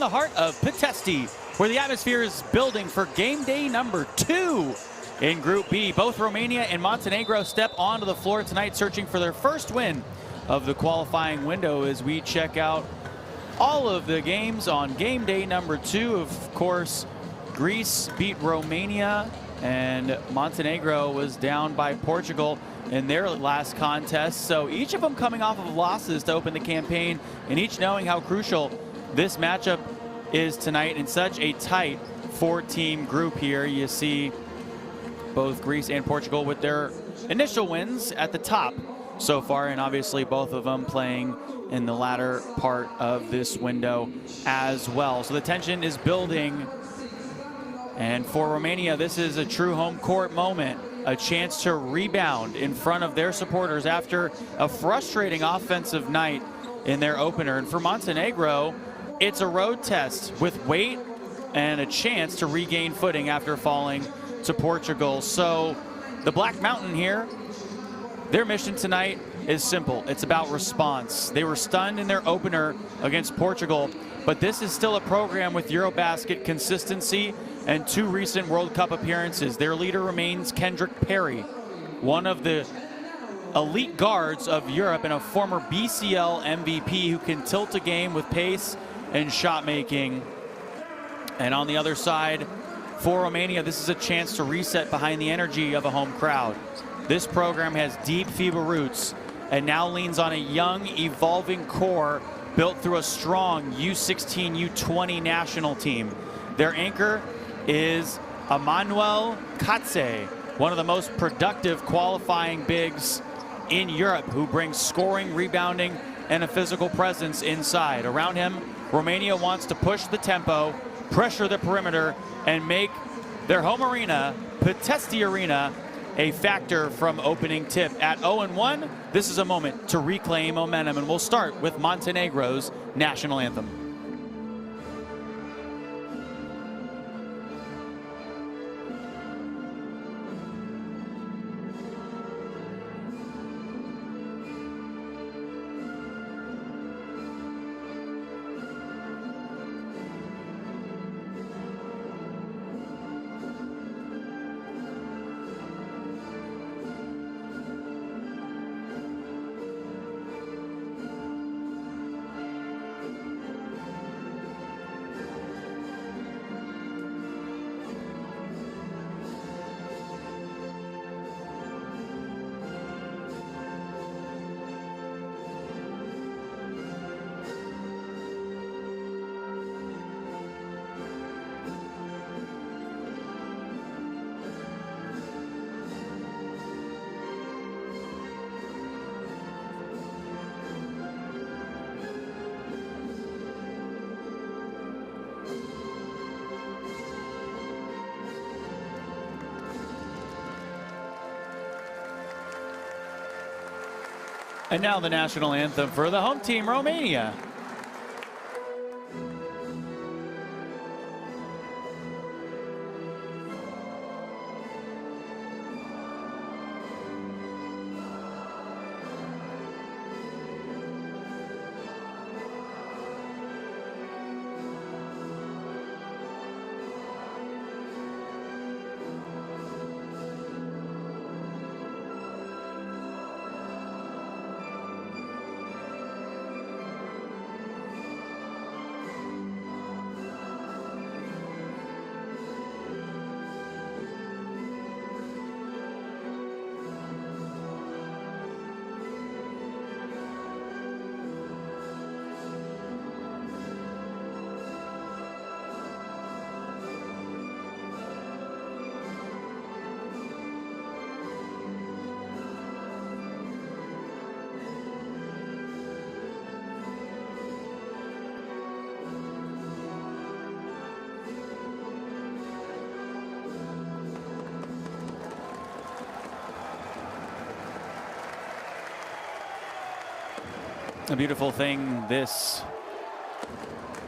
the heart of Pitesti, where the atmosphere is building for game day number 2 in Group B. Both Romania and Montenegro step onto the floor tonight, searching for their first win of the qualifying window as we check out all of the games on game day number 2. Of course, Greece beat Romania, and Montenegro was down by Portugal in their last contest. So each of them coming off of losses to open the campaign, and each knowing how crucial this matchup is tonight in such a tight 4-team group here. You see both Greece and Portugal with their initial wins at the top so far, and obviously both of them playing in the latter part of this window as well. So the tension is building. And for Romania, this is a true home court moment, a chance to rebound in front of their supporters after a frustrating offensive night in their opener. And for Montenegro, it's a road test with weight and a chance to regain footing after falling to Portugal. So the Black Mountain here, their mission tonight is simple. It's about response. They were stunned in their opener against Portugal, but this is still a program with Eurobasket consistency and 2 recent World Cup appearances. Their leader remains Kendrick Perry, one of the elite guards of Europe and a former BCL MVP who can tilt a game with pace and shot making. And on the other side, for Romania, this is a chance to reset behind the energy of a home crowd. This program has deep FIBA roots and now leans on a young, evolving core built through a strong U16, U20 national team. Their anchor is Emmanuel Katse, one of the most productive qualifying bigs in Europe, who brings scoring, rebounding, and a physical presence inside. Around him, Romania wants to push the tempo, pressure the perimeter, and make their home arena, Pitesti Arena, a factor from opening tip. At 0-1, this is a moment to reclaim momentum, and we'll start with Montenegro's national anthem. And now the national anthem for the home team, Romania. A beautiful thing this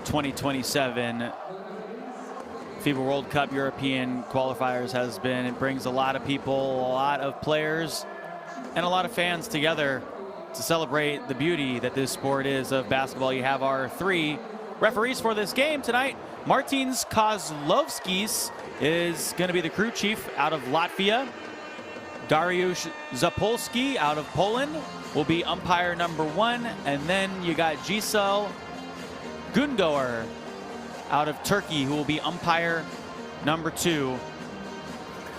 2027 FIBA World Cup European qualifiers has been. It brings a lot of people, a lot of players, and a lot of fans together to celebrate the beauty that this sport is of basketball. You have our 3 Referees for this game tonight, Martins Kozlovskis is going to be the crew chief out of Latvia. Dariusz Zapolski out of Poland will be umpire number 1. And then you got Gisel Gundor out of Turkey, who will be umpire number 2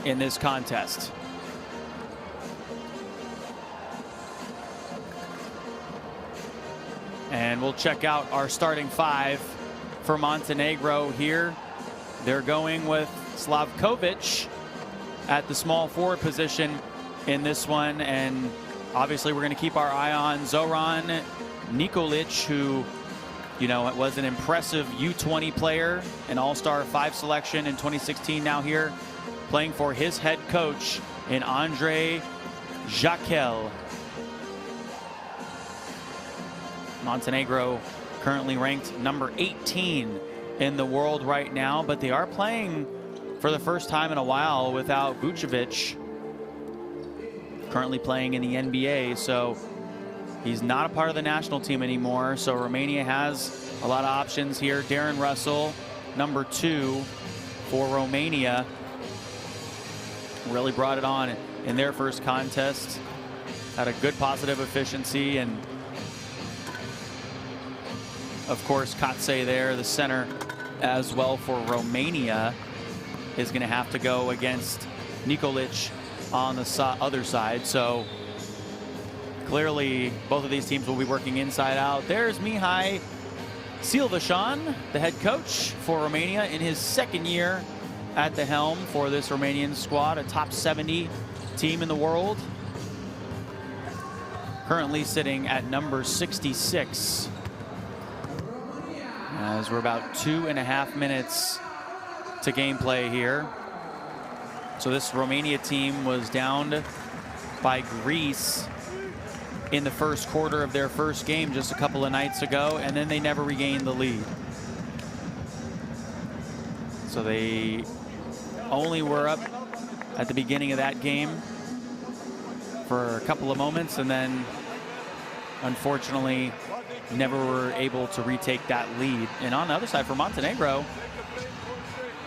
in this contest. And we'll check out our starting 5 for Montenegro here. They're going with Slavkovic at the small forward position in this one. And obviously we're going to keep our eye on Zoran Nikolic, who, you know, was an impressive U20 player, an All-Star 5 selection in 2016. Now here playing for his head coach in Andre Jaquel. Montenegro currently ranked number 18 in the world right now, but they are playing for the first time in a while without Vucevic, currently playing in the NBA, so he's not a part of the national team anymore. So Romania has a lot of options here. Darren Russell, number 2 for Romania, really brought it on in their first contest, had a good positive efficiency. And of course, Katse there, the center as well for Romania, is going to have to go against Nikolic on the other side. So clearly both of these teams will be working inside out. There's Mihai Silvașan, the head coach for Romania, in his 2nd year at the helm for this Romanian squad, a top 70 team in the world. Currently sitting at number 66. As we're about 2.5 minutes to gameplay here. So this Romania team was downed by Greece in the first quarter of their first game just a couple of nights ago, and then they never regained the lead. So they only were up at the beginning of that game for a couple of moments, and then unfortunately never were able to retake that lead. And on the other side for Montenegro,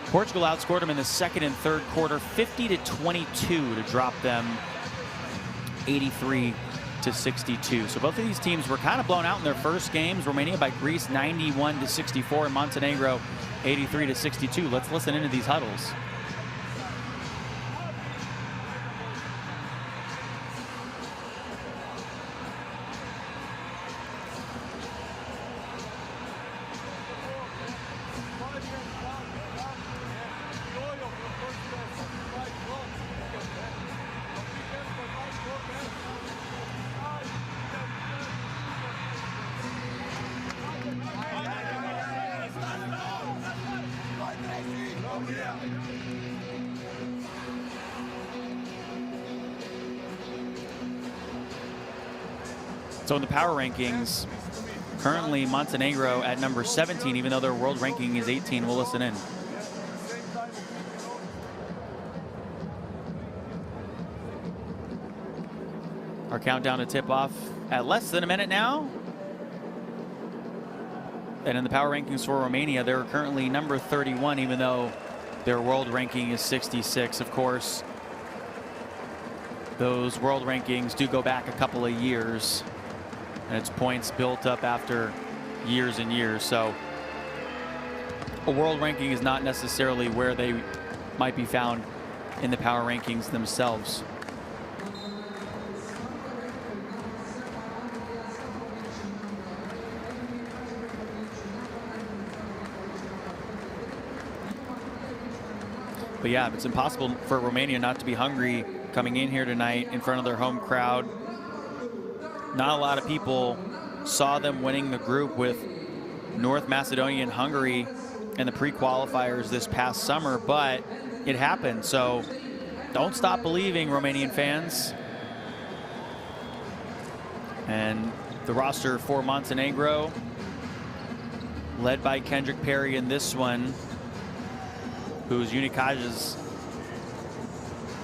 Portugal outscored them in the 2nd and 3rd quarter 50-22 to drop them 83-62. So both of these teams were kind of blown out in their first games. Romania by Greece 91-64, and Montenegro 83-62. Let's listen into these huddles. So in the power rankings, currently Montenegro at number 17, even though their world ranking is 18. We'll listen in. Our countdown to tip off at less than a minute now. And in the power rankings for Romania, they're currently number 31, even though their world ranking is 66. Of course, those world rankings do go back a couple of years, and it's points built up after years and years. So a world ranking is not necessarily where they might be found in the power rankings themselves. But yeah, it's impossible for Romania not to be hungry coming in here tonight in front of their home crowd. Not a lot of people saw them winning the group with North Macedonia and Hungary in the pre-qualifiers this past summer, but it happened. So don't stop believing, Romanian fans. And the roster for Montenegro, led by Kendrick Perry in this one, who's Unicaja's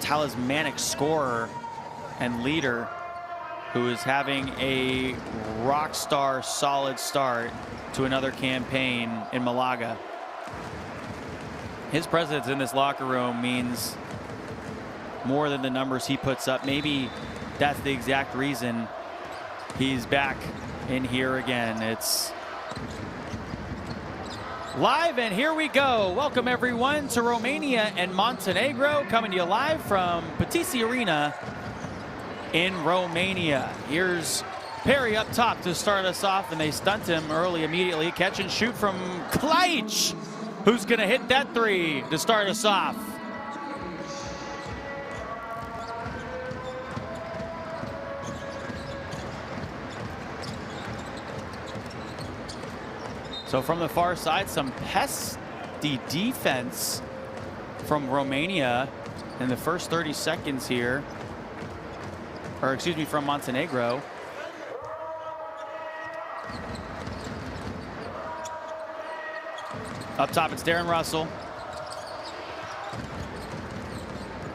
talismanic scorer and leader, who is having a rock star solid start. to another campaign in Malaga. His presence in this locker room means more than the numbers he puts up. Maybe that's the exact reason he's back in here again. It's live, and here we go. Welcome everyone to Romania and Montenegro, coming to you live from Patisi Arena in Romania. Here's Perry up top to start us off, and they stunt him early immediately. Catch and shoot from Klajic, who's gonna hit that three to start us off. So from the far side, some pesky defense from Romania in the first 30 seconds here. Or excuse me, from Montenegro. Up top, it's Darren Russell.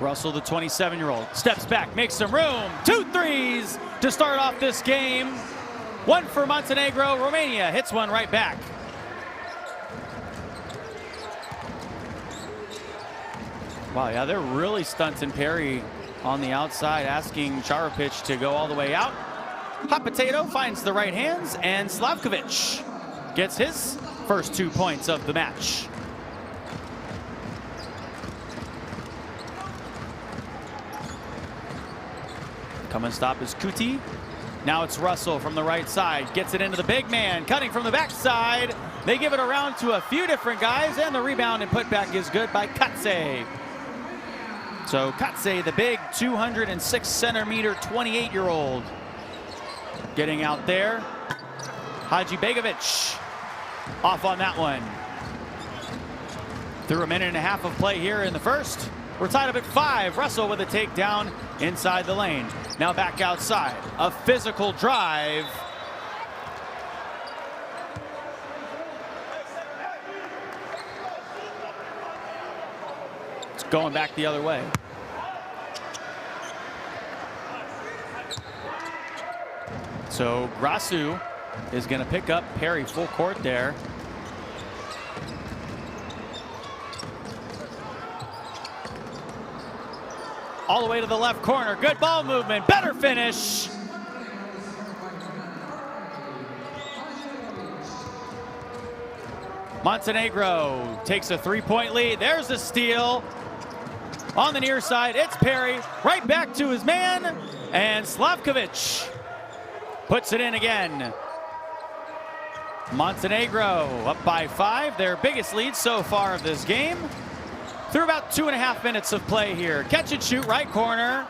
Russell, the 27-year-old, steps back, makes some room. 2 threes to start off this game. One for Montenegro. Romania hits one right back. Wow, yeah, they're really stunting Perry on the outside, asking Charapic to go all the way out. Hot Potato finds the right hands, and Slavkovic gets his first 2 points of the match. Come and stop is Kuti. Now it's Russell from the right side, gets it into the big man, cutting from the backside. They give it around to a few different guys, and the rebound and putback is good by Katse. So Katse, the big 206 centimeter 28-year-old, getting out there. Hadzibegovic off on that one. Through a minute and a half of play here in the first. We're tied up at 5. Russell with a takedown inside the lane. Now back outside. A physical drive. It's going back the other way. So Grasu is going to pick up Perry full court there. All the way to the left corner. Good ball movement. Better finish. Montenegro takes a 3-point lead. There's the steal. On the near side, it's Perry. Right back to his man. And Slavkovic puts it in again. Montenegro up by 5, their biggest lead so far of this game. Through about 2.5 minutes of play here. Catch and shoot, right corner.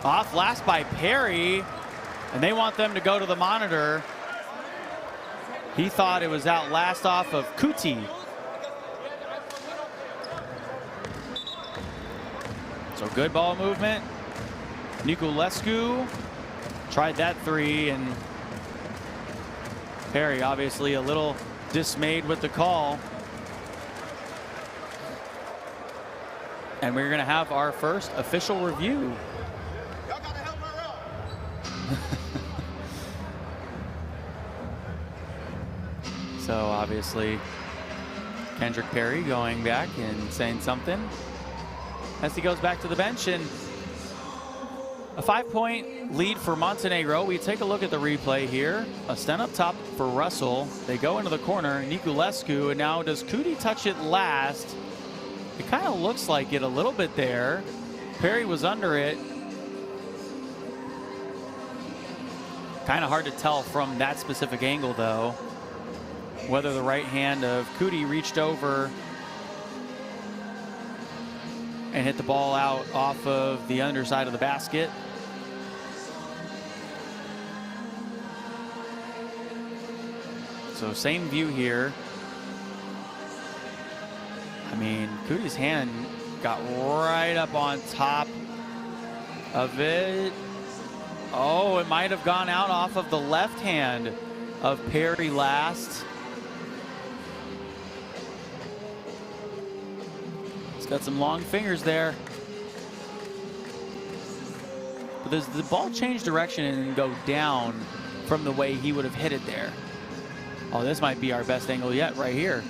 Off last by Perry, and they want them to go to the monitor. He thought it was out last off of Kuti. So good ball movement. Niculescu tried that 3, and Perry obviously a little dismayed with the call. And we're going to have our first official review. Y'all gotta help her out. So obviously Kendrick Perry going back and saying something as he goes back to the bench. And a 5-point lead for Montenegro. We take a look at the replay here. A stun up top for Russell. They go into the corner. Niculescu, and now does Kuti touch it last? It kind of looks like it a little bit there. Perry was under it. Kind of hard to tell from that specific angle, though, whether the right hand of Kuti reached over and hit the ball out off of the underside of the basket. So same view here. I mean, Kuti's hand got right up on top of it. Oh, it might have gone out off of the left hand of Perry last. He's got some long fingers there. But the ball changed direction and go down from the way he would have hit it there. Oh, this might be our best angle yet right here.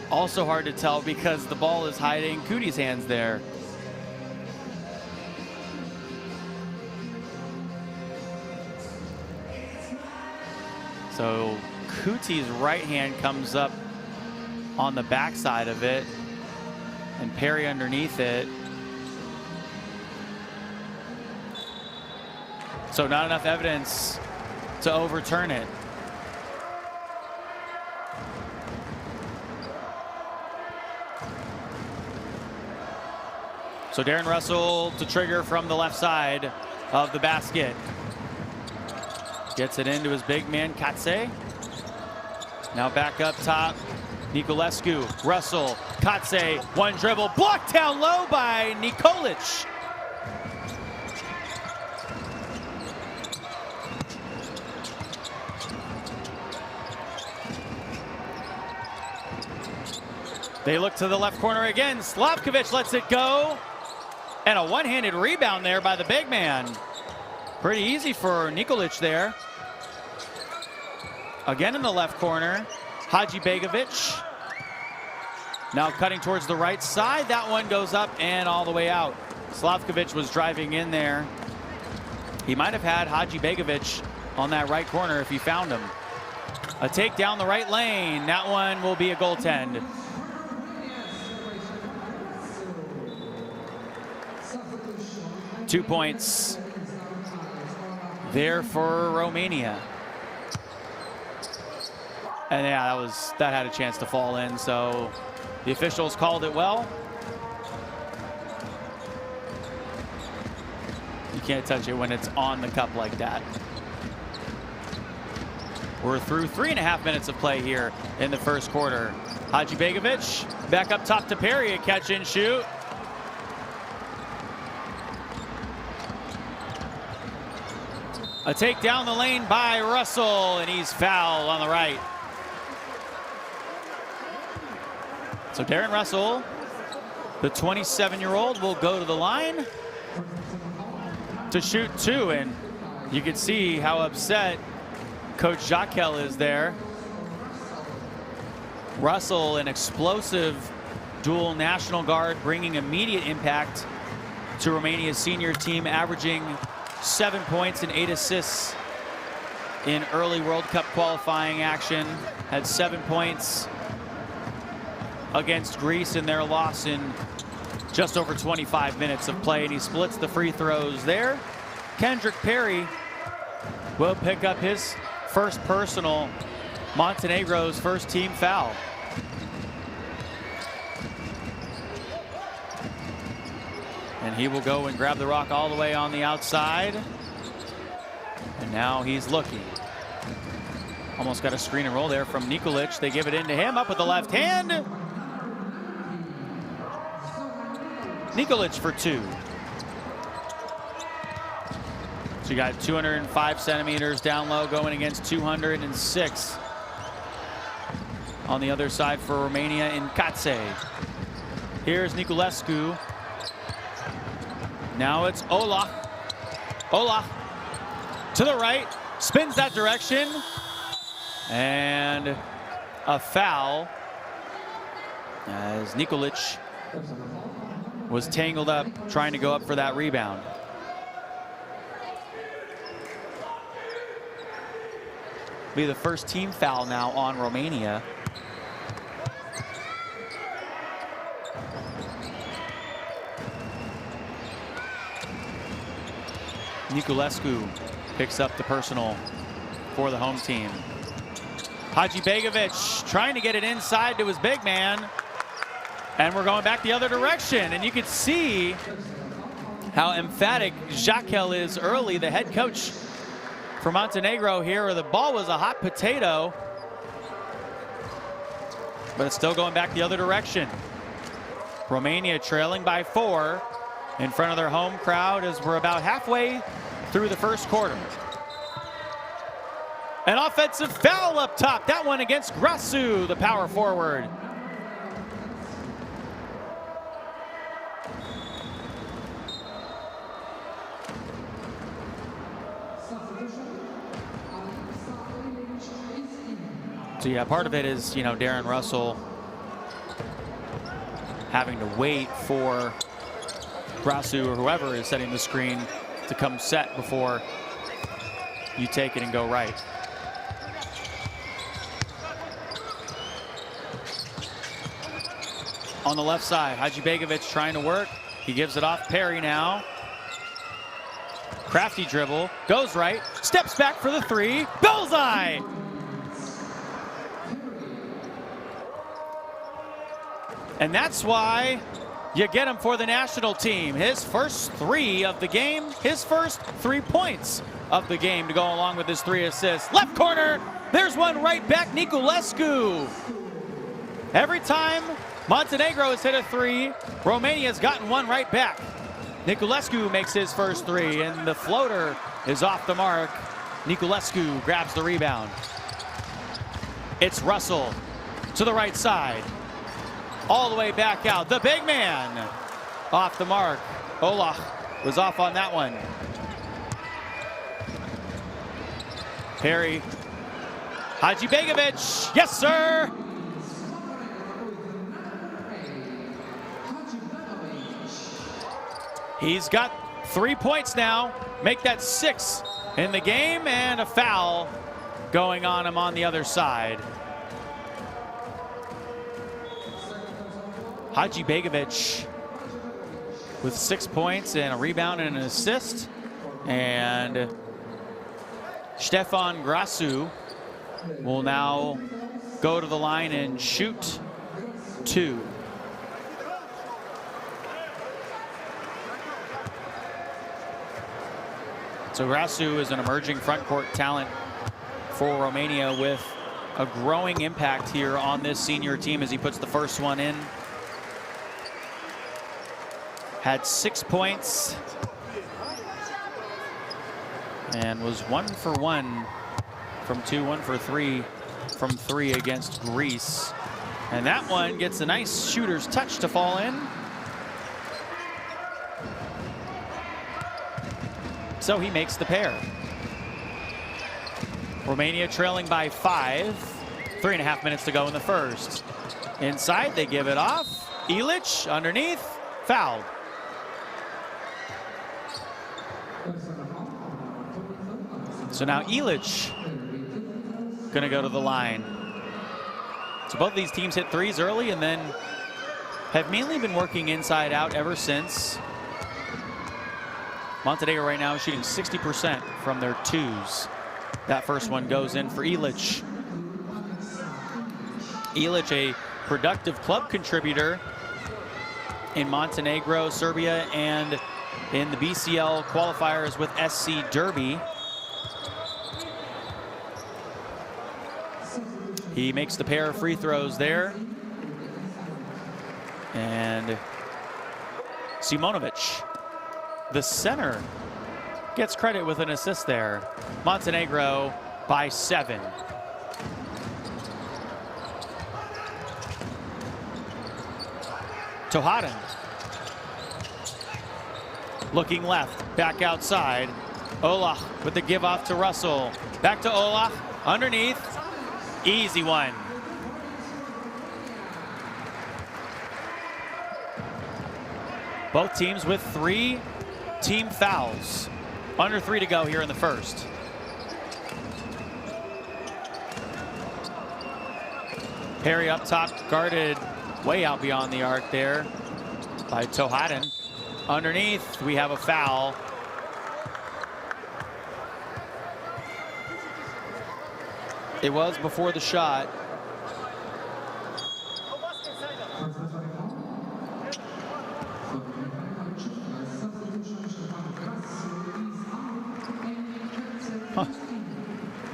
Also hard to tell because the ball is hiding Cootie's hands there. So Cootie's right hand comes up on the backside of it and Perry underneath it. So not enough evidence to overturn it. So Darren Russell to trigger from the left side of the basket. Gets it into his big man, Katse. Now back up top, Niculescu, Russell, Katse, one dribble, blocked down low by Nikolic. They look to the left corner again. Slavkovic lets it go. And a one-handed rebound there by the big man. Pretty easy for Nikolic there. Again in the left corner, Hadzibegovic. Now cutting towards the right side. That one goes up and all the way out. Slavkovic was driving in there. He might have had Hadzibegovic on that right corner if he found him. A take down the right lane. That one will be a goaltend. Two points there for Romania. And yeah, that had a chance to fall in, so the officials called it well. You can't touch it when it's on the cup like that. We're through 3.5 minutes of play here in the first quarter. Hadzibegovic back up top to Perry, a catch and shoot. A take down the lane by Russell, and he's fouled on the right. So Darren Russell, the 27-year-old, will go to the line to shoot two, and you can see how upset Coach Jaquel is there. Russell, an explosive dual national guard, bringing immediate impact to Romania's senior team, averaging 7 points and 8 assists in early World Cup qualifying action. Had 7 points against Greece in their loss in just over 25 minutes of play, and he splits the free throws there. Kendrick Perry will pick up his first personal, Montenegro's first team foul. And he will go and grab the rock all the way on the outside. And now he's looking. Almost got a screen and roll there from Nikolic. They give it into him, up with the left hand. Nikolic for two. So you got 205 centimeters down low going against 206 on the other side for Romania in Katse. Here's Niculescu. Now it's Ola. Ola to the right, spins that direction, and a foul as Nikolic was tangled up trying to go up for that rebound. Be the first team foul now on Romania. Niculescu picks up the personal for the home team. Hadzibegovic trying to get it inside to his big man. And we're going back the other direction. And you can see how emphatic Jaquel is early, the head coach for Montenegro here, where the ball was a hot potato. But it's still going back the other direction. Romania trailing by 4 in front of their home crowd as we're about halfway through the first quarter. An offensive foul up top. That one against Grasu, the power forward. So yeah, part of it is, you know, Darren Russell having to wait for Grasu or whoever is setting the screen to come set before you take it and go right. On the left side, Hadzibegovic trying to work. He gives it off. Perry now. Crafty dribble. Goes right. Steps back for the three. Bullseye! And that's why you get him for the national team. His first three of the game. His first 3 points of the game to go along with his 3 assists. Left corner. There's one right back. Niculescu. Every time Montenegro has hit a 3, Romania's gotten one right back. Niculescu makes his first 3, and the floater is off the mark. Niculescu grabs the rebound. It's Russell to the right side. All the way back out. The big man off the mark. Olach was off on that one. Perry. Hadzibegovic. Yes, sir. He's got 3 points now. Make that 6 in the game, and a foul going on him on the other side. Hadzibegovic with 6 points and a rebound and an assist. And Stefan Grasu will now go to the line and shoot 2. So Grasu is an emerging front court talent for Romania with a growing impact here on this senior team as he puts the first one in. Had 6 points and was 1 for 1 from 2, 1 for 3 from 3 against Greece. And that one gets a nice shooter's touch to fall in. So he makes the pair. Romania trailing by 5. 3.5 minutes to go in the first. Inside, they give it off. Ilic underneath, fouled. So now Ilic gonna go to the line. So both of these teams hit 3s early and then have mainly been working inside out ever since. Montenegro right now is shooting 60% from their 2s. That first one goes in for Ilic. Ilic, a productive club contributor in Montenegro, Serbia, and in the BCL qualifiers with SC Derby. He makes the pair of free throws there. And Simonovic, the center, gets credit with an assist there. Montenegro by 7. Tohaden looking left, back outside. Olach with the give off to Russell. Back to Olach, underneath. Easy one. Both teams with 3 team fouls. Under 3 to go here in the first. Perry up top, guarded way out beyond the arc there by Tohaden. Underneath, we have a foul. It was before the shot.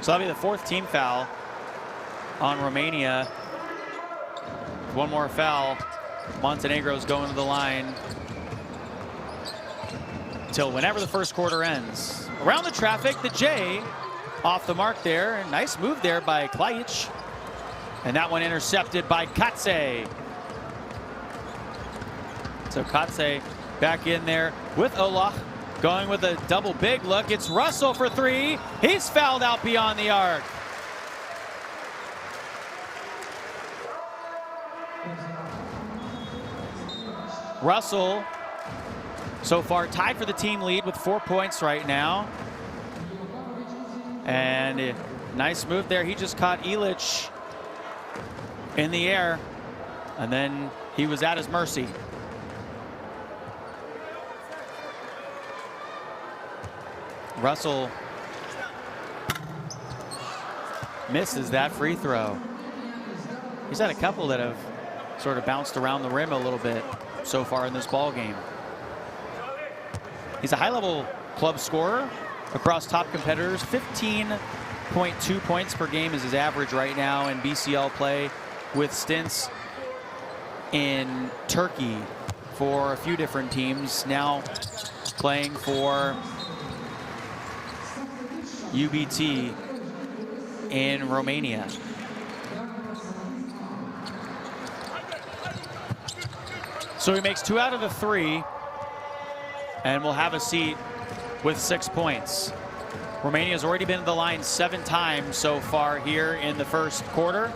So that'll be the 4th team foul on Romania. One more foul. Montenegro's going to the line until whenever the first quarter ends. Around the traffic, the J off the mark there. And nice move there by Klajic. And that one intercepted by Katse. So Katse back in there with Olach. Going with a double big look. It's Russell for 3. He's fouled out beyond the arc. Russell so far tied for the team lead with 4 points right now. And a nice move there. He just caught Ilic in the air, and then he was at his mercy. Russell misses that free throw. He's had a couple that have sort of bounced around the rim a little bit so far in this ball game. He's a high-level club scorer across top competitors. 15.2 points per game is his average right now in BCL play, with stints in Turkey for a few different teams, now playing for UBT in Romania. So he makes 2 out of the 3 and will have a seat with 6 points. Romania's already been to the line 7 times so far here in the first quarter.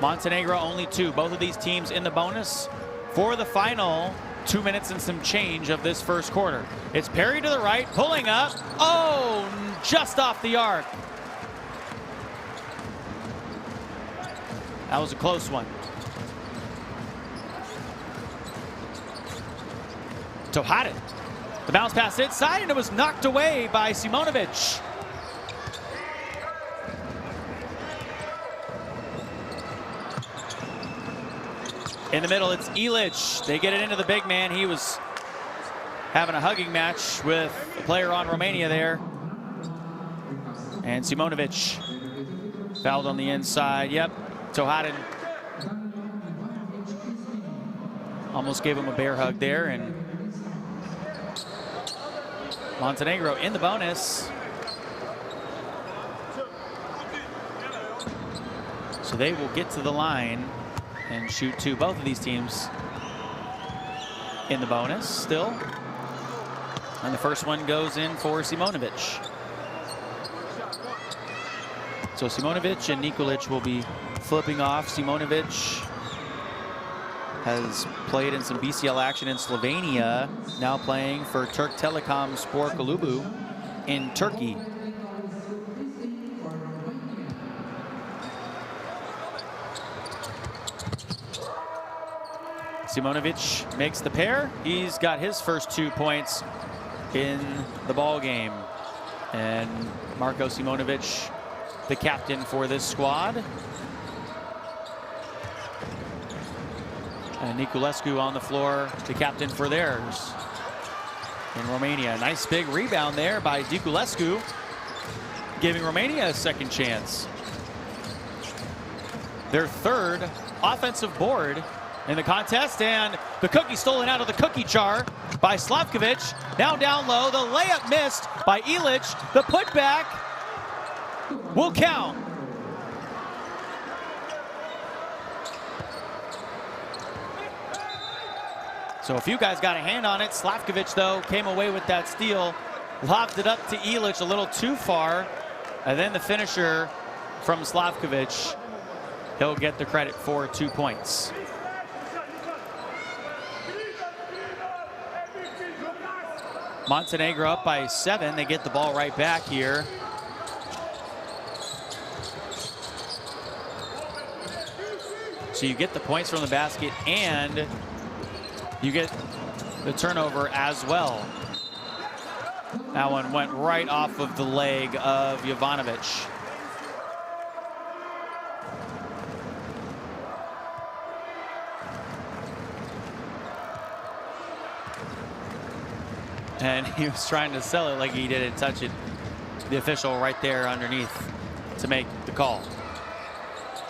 Montenegro only 2. Both of these teams in the bonus for the final 2 minutes and some change of this first quarter. It's Perry to the right, pulling up. Oh, just off the arc. That was a close one. Tohaden. The bounce pass inside, and it was knocked away by Simonovic. In the middle, it's Ilic. They get it into the big man. He was having a hugging match with a player on Romania there. And Simonovic fouled on the inside. Yep, Tohaden almost gave him a bear hug there. And Montenegro in the bonus. So they will get to the line and shoot 2. Both of these teams in the bonus still. And the first one goes in for Simonovic. So Simonovic and Nikolic will be flipping off. Simonovic has played in some BCL action in Slovenia, now playing for Turk Telekom Spor Kulübü in Turkey. Simonovic makes the pair. He's got his first 2 points in the ball game. And Marko Simonovic, the captain for this squad. And Niculescu on the floor, the captain for theirs in Romania. Nice big rebound there by Niculescu, giving Romania a second chance. Their 3rd offensive board in the contest, and the cookie stolen out of the cookie jar by Slavkovic. Now down low, the layup missed by Ilic. The putback will count. So a few guys got a hand on it. Slavkovic, though, came away with that steal. Lobbed it up to Ilic a little too far. And then the finisher from Slavkovic. He'll get the credit for 2 points. Montenegro up by 7. They get the ball right back here. So you get the points from the basket and you get the turnover as well. That one went right off of the leg of Jovanovic. And he was trying to sell it like he didn't touch it. The official right there underneath to make the call.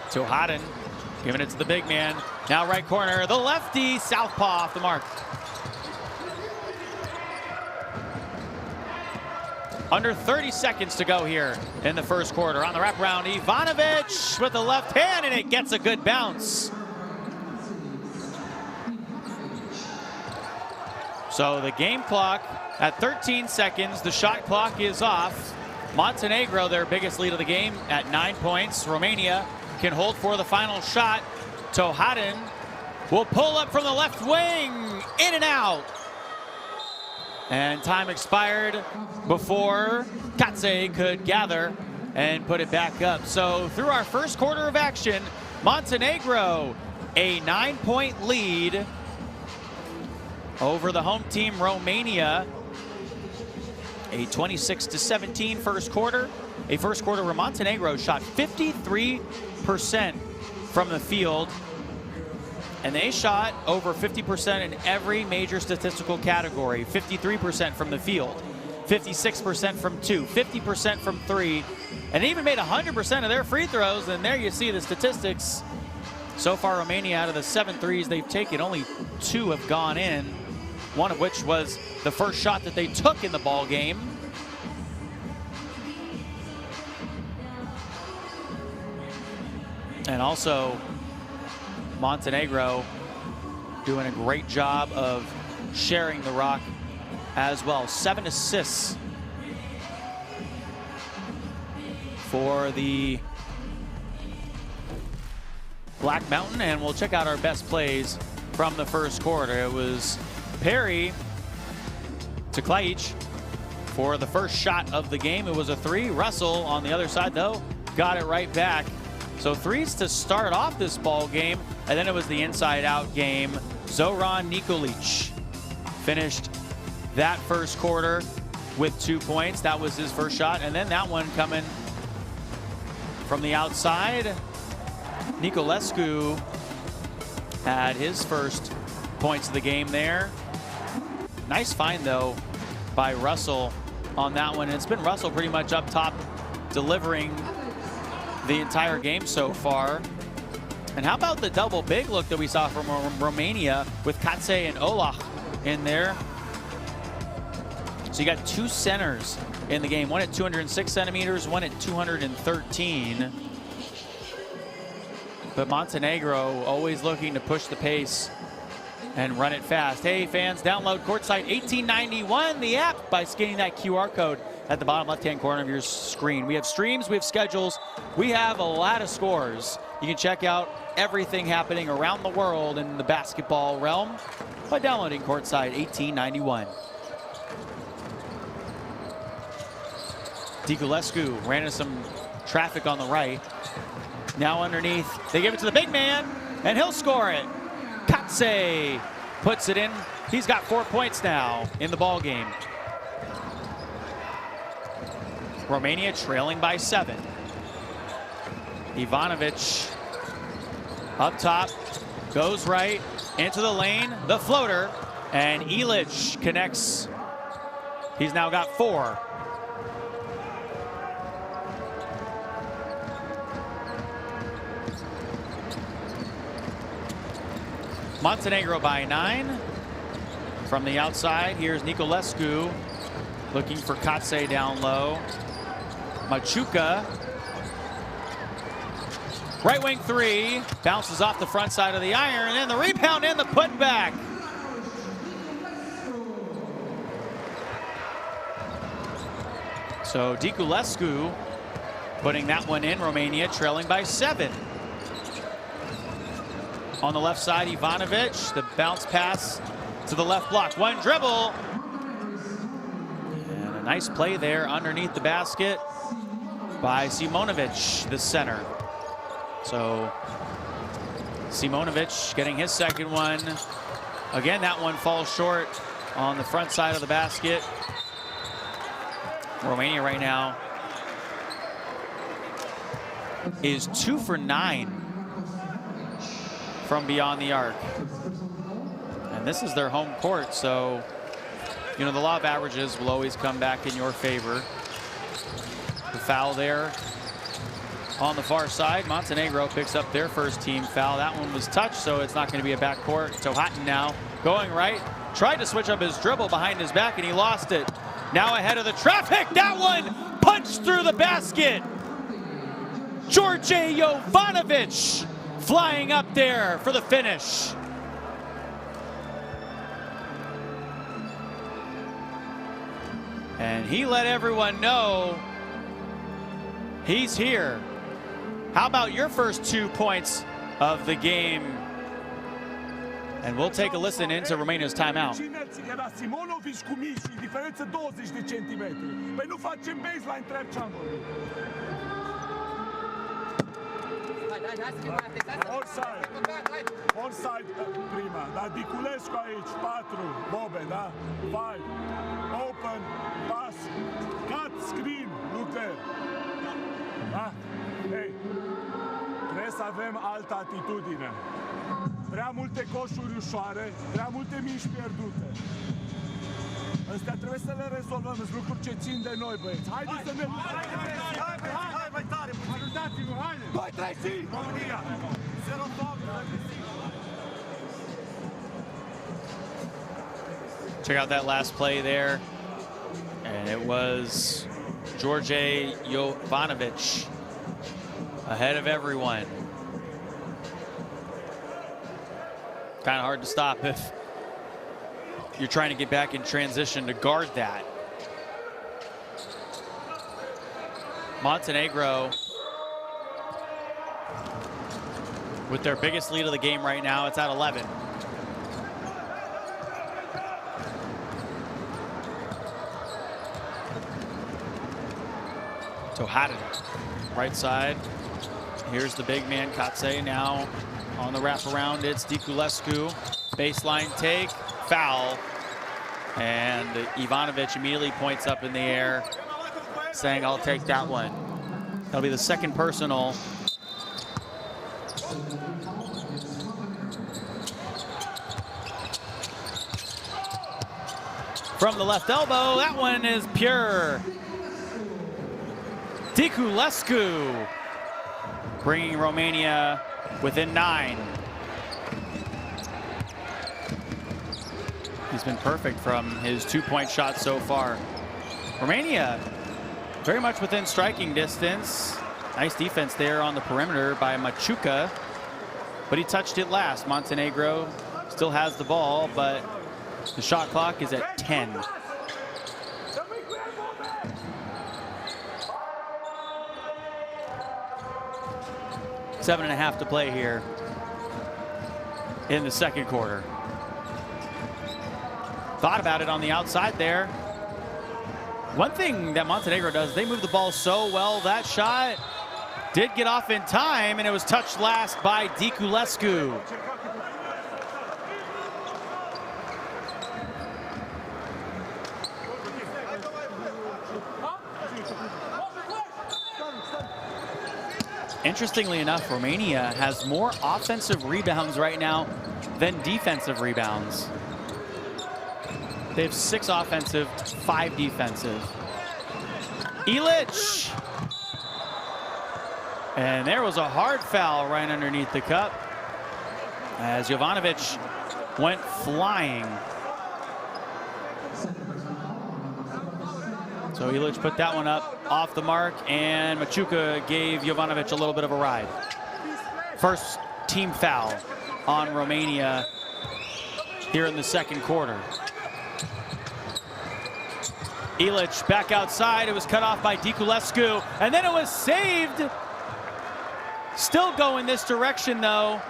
Tohaden giving it to the big man. Now right corner, the lefty, southpaw off the mark. Under 30 seconds to go here in the first quarter. On the wraparound, Ivanovic with the left hand, and it gets a good bounce. So the game clock at 13 seconds, the shot clock is off. Montenegro, their biggest lead of the game, at 9 points. Romania can hold for the final shot. Tohaden will pull up from the left wing, in and out. And time expired before Katse could gather and put it back up. So through our first quarter of action, Montenegro, a 9-point lead over the home team Romania. A 26-17 first quarter. A first quarter where Montenegro shot 53% from the field. And they shot over 50% in every major statistical category. 53% from the field, 56% from 2, 50% from 3, and they even made 100% of their free throws. And there you see the statistics. So far, Romania, out of the 7 threes they've taken, only 2 have gone in, one of which was the first shot that they took in the ball game. And also, Montenegro doing a great job of sharing the rock as well. 7 assists for the Black Mountain, and we'll check out our best plays from the first quarter. It was Perry to Klajic for the first shot of the game. It was a 3. Russell on the other side, though, got it right back. So 3s to start off this ball game, and then it was the inside-out game. Zoran Nikolic finished that first quarter with 2 points. That was his first shot, and then that one coming from the outside. Nicolescu had his first points of the game there. Nice find, though, by Russell on that one. It's been Russell pretty much up top delivering the entire game so far. And how about the double big look that we saw from Romania with Katse and Olach in there? So you got 2 centers in the game, one at 206 centimeters, one at 213. But Montenegro always looking to push the pace and run it fast. Hey fans, download Courtside 1891, the app, by scanning that QR code at the bottom left-hand corner of your screen. We have streams, we have schedules, we have a lot of scores. You can check out everything happening around the world in the basketball realm by downloading Courtside 1891. Nicolescu ran into some traffic on the right. Now underneath, they give it to the big man, and he'll score it. Katse puts it in. He's got 4 points now in the ball game. Romania trailing by 7. Ivanovic up top, goes right into the lane, the floater, and Ilic connects. He's now got 4. Montenegro by 9. From the outside, here's Nicolescu looking for Katse down low. Machuca, right wing 3, bounces off the front side of the iron, and then the rebound and the putback. So Nicolescu putting that one in. Romania trailing by 7. On the left side, Ivanovic, the bounce pass to the left block. One dribble. And a nice play there underneath the basket by Simonovic, the center. So Simonovic getting his second one. Again, that one falls short on the front side of the basket. Romania right now is 2 for 9 from beyond the arc. And this is their home court, so, you know, the law of averages will always come back in your favor. The foul there on the far side. Montenegro picks up their first team foul. That one was touched, so it's not going to be a backcourt. Tohatin now going right. Tried to switch up his dribble behind his back, and he lost it. Now ahead of the traffic. That one punched through the basket. George Jovanovic flying up there for the finish. And he let everyone know he's here. How about your first 2 points of the game, And we'll take a listen into Romania's timeout. Offside prima, da Diculescu aici, 4, Bobe, da? 5, open, pass, cut, screen, look there. Da? Hey, trebuie să avem altă atitudine. Prea multe coșuri ușoare, prea multe mici pierdute. Astea trebuie să le rezolvăm, sunt lucruri ce țin de noi, băieți. Haideți să ne luptăm! Hai mai tare! Ajutați-vă, haide! 2-3, România! 0-2! Check out that last play there. And it was George Jovanovic ahead of everyone. Kind of hard to stop if you're trying to get back in transition to guard that. Montenegro with their biggest lead of the game right now. It's at 11. Tohatin, right side. Here's the big man, Katse, now on the wraparound. It's Diculescu. Baseline take, foul. And Ivanovic immediately points up in the air, saying, I'll take that one. That'll be the second personal. From the left elbow, that one is pure. Diculescu bringing Romania within 9. He's been perfect from his 2-point shot so far. Romania very much within striking distance. Nice defense there on the perimeter by Machuca, but he touched it last. Montenegro still has the ball, but the shot clock is at 10. Seven and a half to play here in the second quarter. Thought about it on the outside there. One thing that Montenegro does, they move the ball so well. That shot did get off in time, and it was touched last by Diculescu. Interestingly enough, Romania has more offensive rebounds right now than defensive rebounds. They have 6 offensive, 5 defensive. Ilic! And there was a hard foul right underneath the cup as Jovanovic went flying. So Ilic put that one up off the mark, and Machuca gave Jovanovic a little bit of a ride. First team foul on Romania here in the second quarter. Ilic back outside. It was cut off by Diculescu, and then it was saved. Still going this direction, though.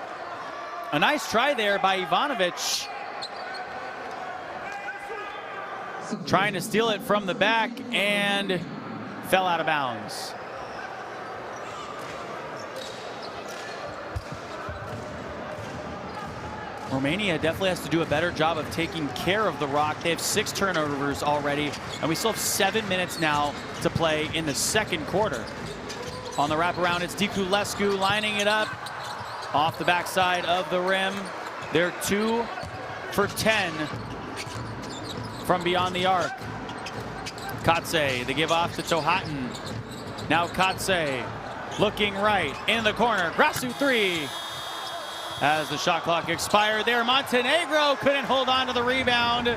A nice try there by Ivanovic. Trying to steal it from the back and fell out of bounds. Romania definitely has to do a better job of taking care of the rock. They have 6 turnovers already, and we still have 7 minutes now to play in the second quarter. On the wraparound, it's Diculescu lining it up off the backside of the rim. They're 2 for 10 from beyond the arc. Katse, they give off to Tohatin. Now Katse looking right in the corner. Grasu 3. As the shot clock expired there, Montenegro couldn't hold on to the rebound.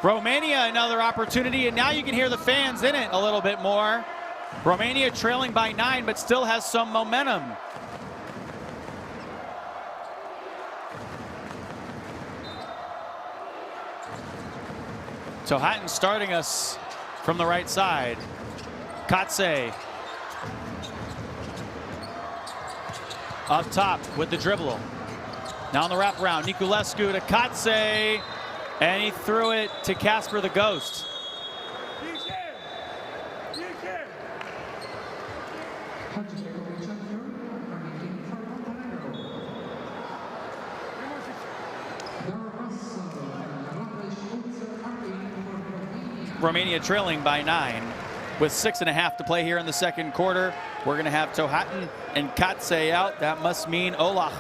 Romania another opportunity, and now you can hear the fans in it a little bit more. Romania trailing by 9, but still has some momentum. So Hatton starting us from the right side. Katse up top with the dribble. Now on the wraparound, Niculescu to Katse, and he threw it to Casper the Ghost. Romania trailing by 9 with 6.5 to play here in the second quarter. We're going to have Tohatin and Katse out. That must mean Olach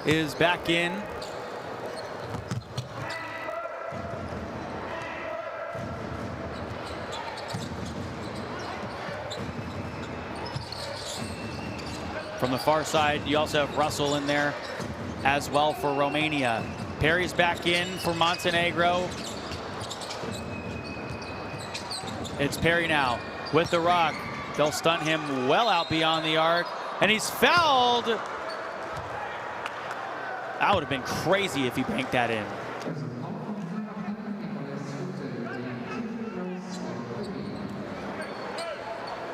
is back in. From the far side, you also have Russell in there as well for Romania. Perry's back in for Montenegro. It's Perry now with the rock. They'll stun him well out beyond the arc, and he's fouled. That would have been crazy if he banked that in.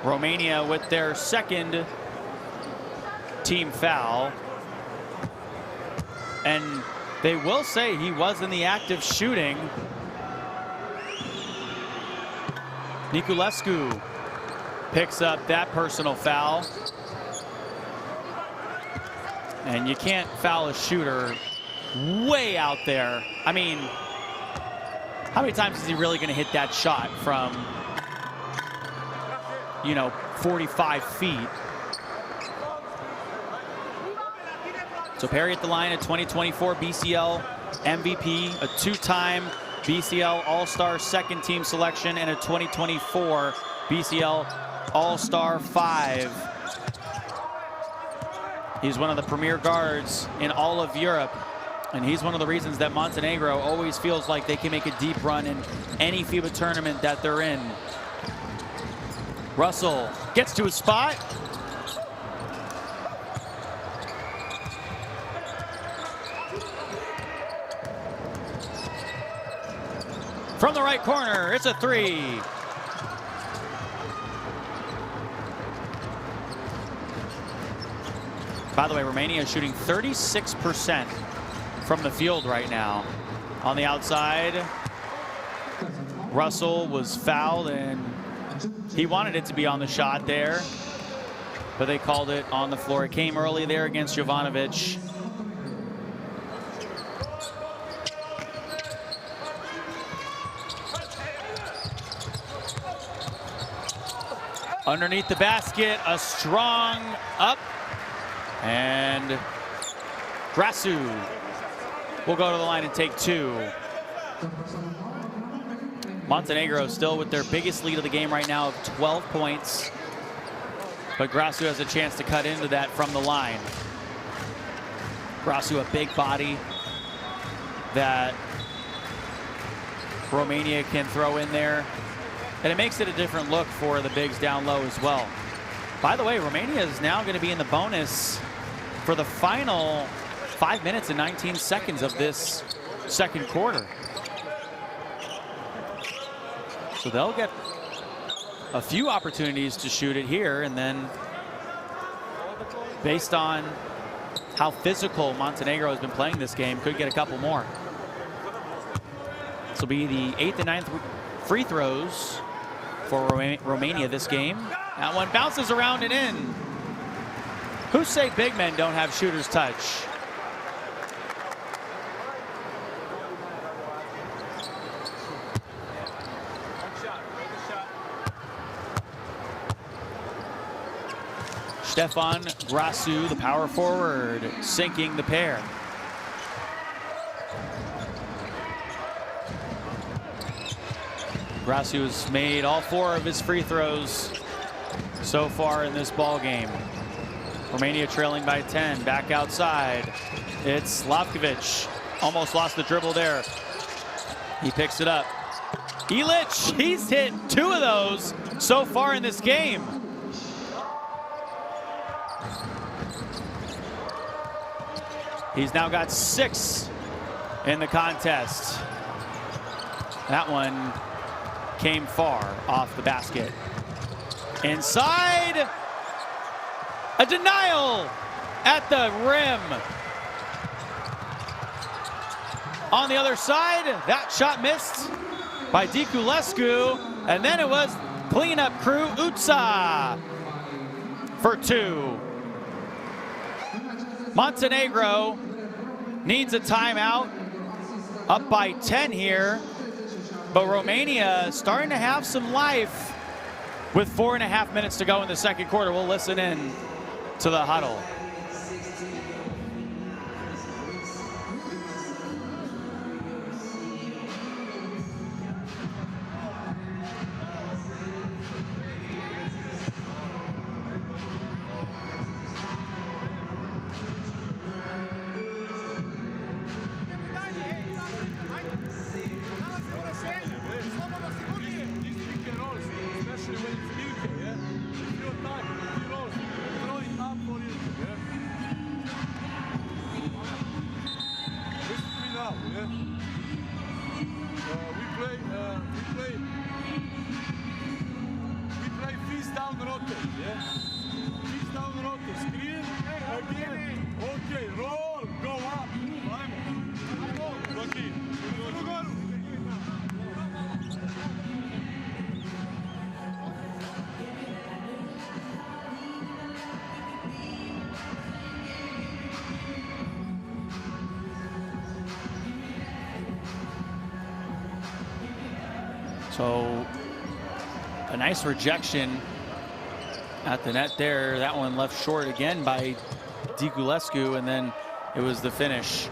Romania with their second team foul. And they will say he was in the act of shooting. Niculescu picks up that personal foul. And you can't foul a shooter way out there. I mean, how many times is he really going to hit that shot from, 45 feet? So Perry at the line, a 2024 BCL MVP, a 2-time BCL All-Star second team selection, and a 2024 BCL All-Star 5. He's one of the premier guards in all of Europe, and he's one of the reasons that Montenegro always feels like they can make a deep run in any FIBA tournament that they're in. Russell gets to his spot. From the right corner, it's a 3. By the way, Romania is shooting 36% from the field right now. On the outside, Russell was fouled, and he wanted it to be on the shot there, but they called it on the floor. It came early there against Jovanovic. Underneath the basket, a strong up, and Grasu will go to the line and take 2. Montenegro still with their biggest lead of the game right now of 12 points, but Grasu has a chance to cut into that from the line. Grasu, a big body that Romania can throw in there. And it makes it a different look for the bigs down low as well. By the way, Romania is now going to be in the bonus for the final 5 minutes and 19 seconds of this second quarter. So they'll get a few opportunities to shoot it here, and then based on how physical Montenegro has been playing this game, could get a couple more. This will be the 8th and 9th free throws for Romania this game. That one bounces around and in. Who say big men don't have shooter's touch? Stefan Grasu, the power forward, sinking the pair. Grasu has made all 4 of his free throws so far in this ball game. Romania trailing by 10, back outside. It's Slavkovic, almost lost the dribble there. He picks it up. Ilic, he's hit 2 of those so far in this game. He's now got 6 in the contest. That one came far off the basket. Inside, a denial at the rim. on the other side. That shot missed by Diculescu. And then it was cleanup crew Utsa for 2. Montenegro needs a timeout. Up by 10 here. But Romania starting to have some life with 4.5 minutes to go in the second quarter. We'll listen in to the huddle. So a nice rejection at the net there. That one left short again by Diculescu, and then it was the finish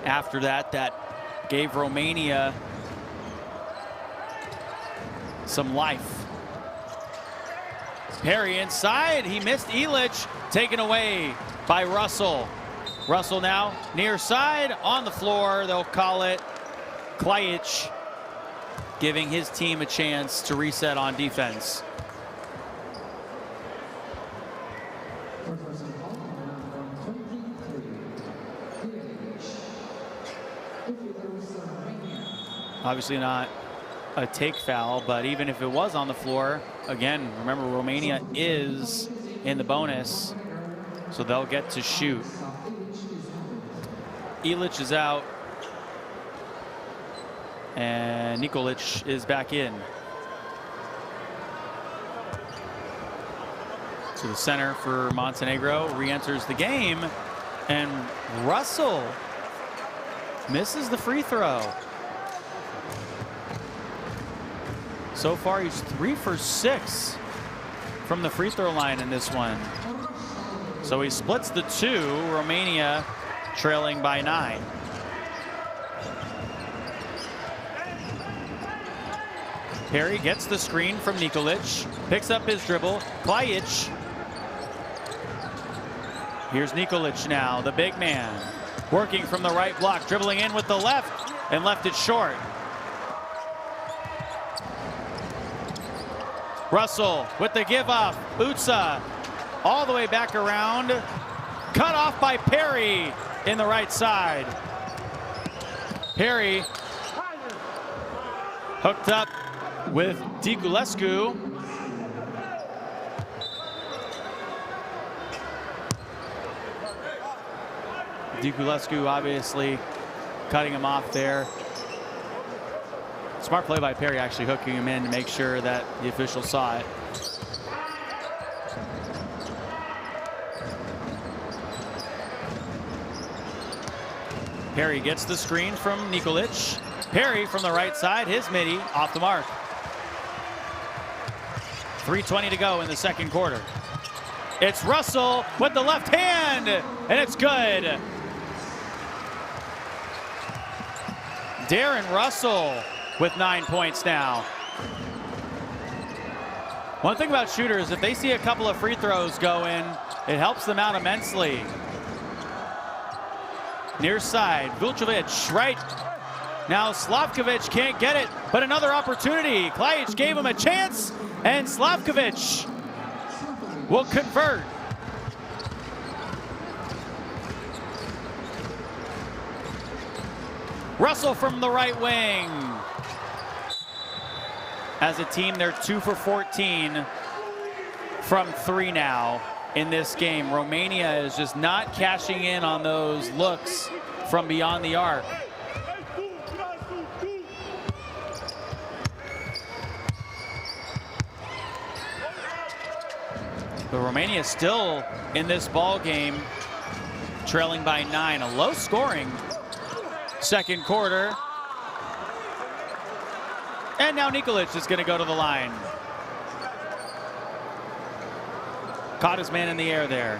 after that that gave Romania some life. Perry inside, he missed Ilic, taken away by Russell. Russell now near side, on the floor, they'll call it. Klajic giving his team a chance to reset on defense. Obviously not a take foul, but even if it was on the floor, again, remember Romania is in the bonus, so they'll get to shoot. Ilic is out, and Nikolic is back in. To the center for Montenegro, re-enters the game, and Russell misses the free throw. So far, he's 3 for 6 from the free throw line in this one. So he splits the 2, Romania trailing by 9. Perry gets the screen from Nikolic, picks up his dribble. Klajic. Here's Nikolic now, the big man, working from the right block, dribbling in with the left, and left it short. Russell with the give off. Utsa all the way back around. Cut off by Perry in the right side. Perry hooked up with Diculescu. Diculescu obviously cutting him off there. Smart play by Perry, actually hooking him in to make sure that the official saw it. Perry gets the screen from Nikolic. Perry from the right side, his midi off the mark. 3:20 to go in the second quarter. It's Russell with the left hand, and it's good. Darren Russell with 9 points now. One thing about shooters, if they see a couple of free throws go in, it helps them out immensely. Near side, Vucevic right. Now Slavkovic can't get it, but another opportunity. Klajic gave him a chance, and Slavkovic will convert. Russell from the right wing. As a team, they're 2 for 14 from 3 now in this game. Romania is just not cashing in on those looks from beyond the arc. But Romania still in this ball game, trailing by 9. A low-scoring second quarter. And now Nikolic is going to go to the line. Caught his man in the air there.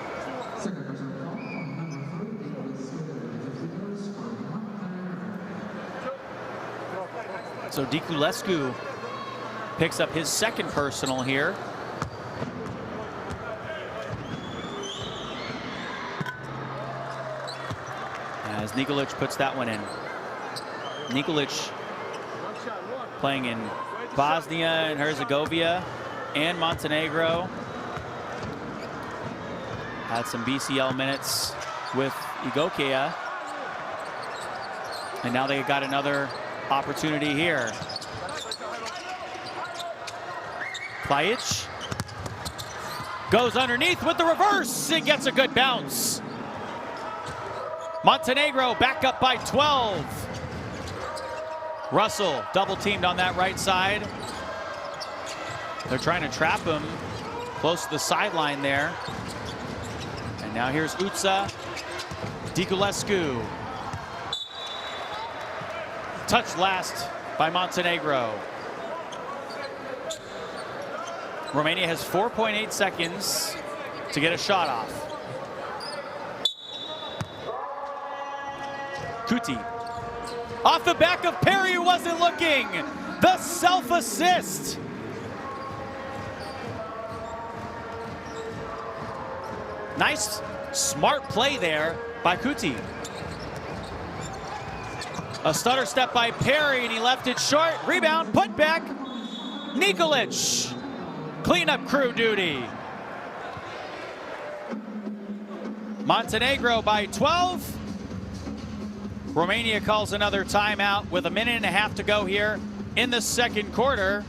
So Diculescu picks up his second personal here. As Nikolic puts that one in. Nikolic playing in Bosnia and Herzegovina and Montenegro. Had some BCL minutes with Igokea. And now they got another opportunity here. Klajic goes underneath with the reverse and gets a good bounce. Montenegro back up by 12. Russell double teamed on that right side. They're trying to trap him close to the sideline there. And now here's Utsa. Diculescu. Touched last by Montenegro. Romania has 4.8 seconds to get a shot off. Kuti. Off the back of Perry, who wasn't looking. The self-assist. Nice, smart play there by Kuti. A stutter step by Perry, and he left it short. Rebound, put back. Nikolic. Cleanup crew duty. Montenegro by 12. Romania calls another timeout with 1.5 minutes to go here in the second quarter.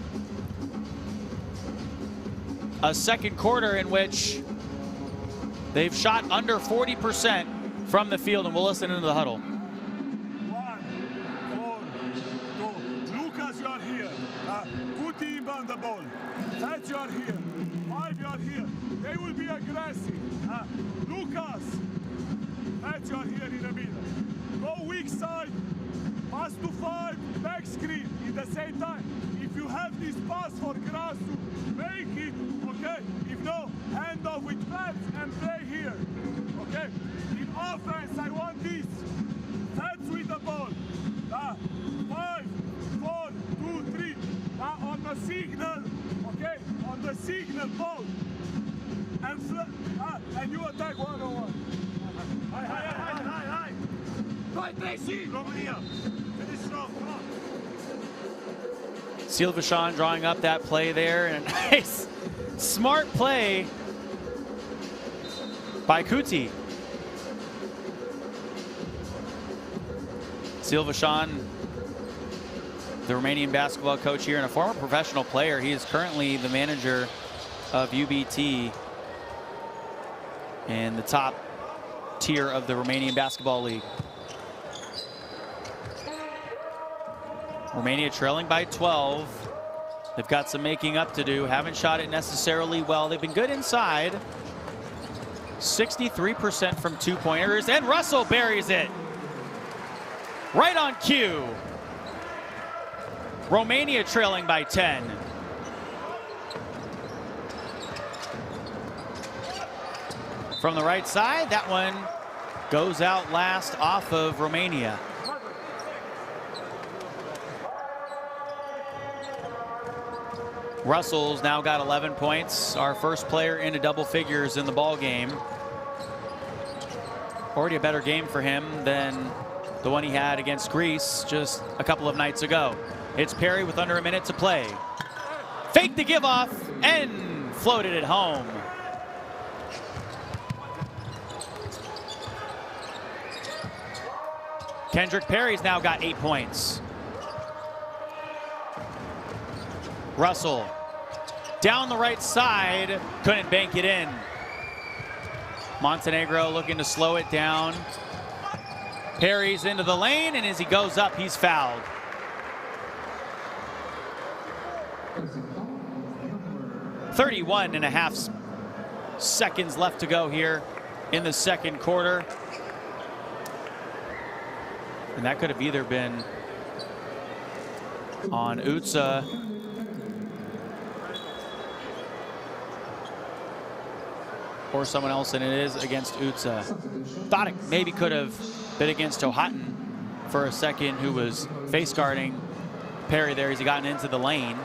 A second quarter in which they've shot under 40% from the field, and we'll listen into the huddle. 1, 4, 2. Lucas, you are here. Kuti inbound the ball. That you are here. 5, you are here. They will be aggressive. Lucas, that you are here in the middle. Go weak side, pass to 5, back screen in the same time. If you have this pass for Grass to make it, okay? If no, hand off with Fats and play here, okay? In offense, I want this. Fats with the ball. 5, 4, 2, 3. On the signal, okay? On the signal, ball. And you attack 1-on-1. High. Romania, finish strong, come on. Silvashan drawing up that play there, and a nice, smart play by Kuti. Silvashan, the Romanian basketball coach here and a former professional player. He is currently the manager of UBT in the top tier of the Romanian Basketball League. Romania trailing by 12. They've got some making up to do. Haven't shot it necessarily well. They've been good inside. 63% from two-pointers, and Russell buries it. Right on cue. Romania trailing by 10. From the right side, that one goes out last off of Romania. Russell's now got 11 points, our first player into double figures in the ball game. Already a better game for him than the one he had against Greece just a couple of nights ago. It's Perry with under a minute to play. Faked the give off and floated it home. Kendrick Perry's now got 8 points. Russell down the right side, couldn't bank it in. Montenegro looking to slow it down. Perry's into the lane, and as he goes up, he's fouled. .31.5 seconds left to go here in the second quarter. And that could have either been on Utsa or someone else, and it is against Utsa. Thought it maybe could have been against Tohatten for a second, who was face guarding Perry there as he gotten into the lane.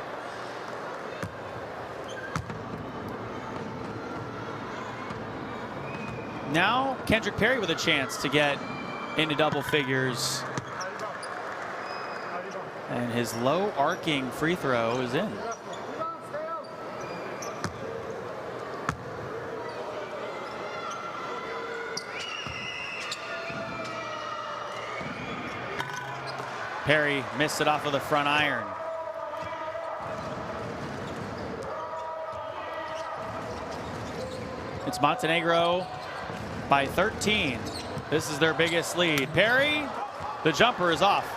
Now Kendrick Perry with a chance to get into double figures. And his low arcing free throw is in. Perry missed it off of the front iron. It's Montenegro by 13. This is their biggest lead. Perry, the jumper is off.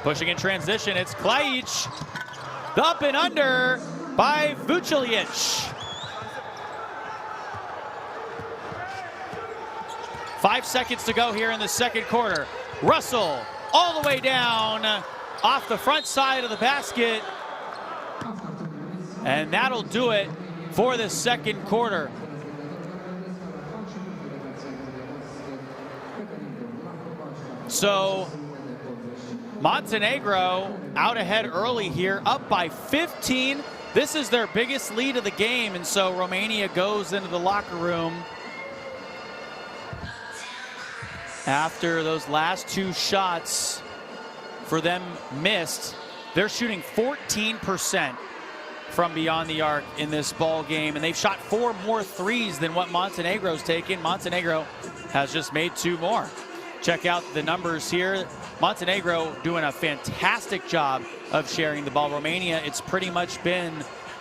Pushing in transition, it's Klajic. Up and under by Vucelic. 5 seconds to go here in the second quarter. Russell all the way down off the front side of the basket. And that'll do it for the second quarter. So Montenegro out ahead early here, up by 15. This is their biggest lead of the game, and so Romania goes into the locker room after those last 2 shots for them missed. They're shooting 14% from beyond the arc in this ball game, and they've shot 4 more threes than what Montenegro's taken. Montenegro has just made 2 more. Check out the numbers here. Montenegro doing a fantastic job of sharing the ball. Romania, it's pretty much been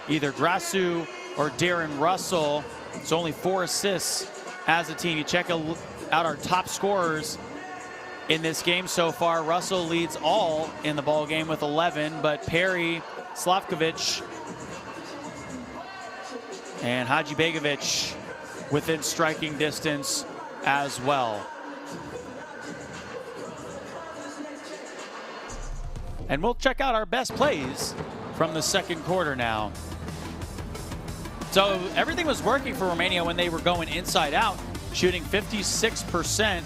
either Grasu or Darren Russell. It's only 4 assists as a team. You check out our top scorers in this game so far. Russell leads all in the ball game with 11, but Perry, Slavkovic, and Hadzibegovic within striking distance as well. And we'll check out our best plays from the second quarter now. So everything was working for Romania when they were going inside out, shooting 56%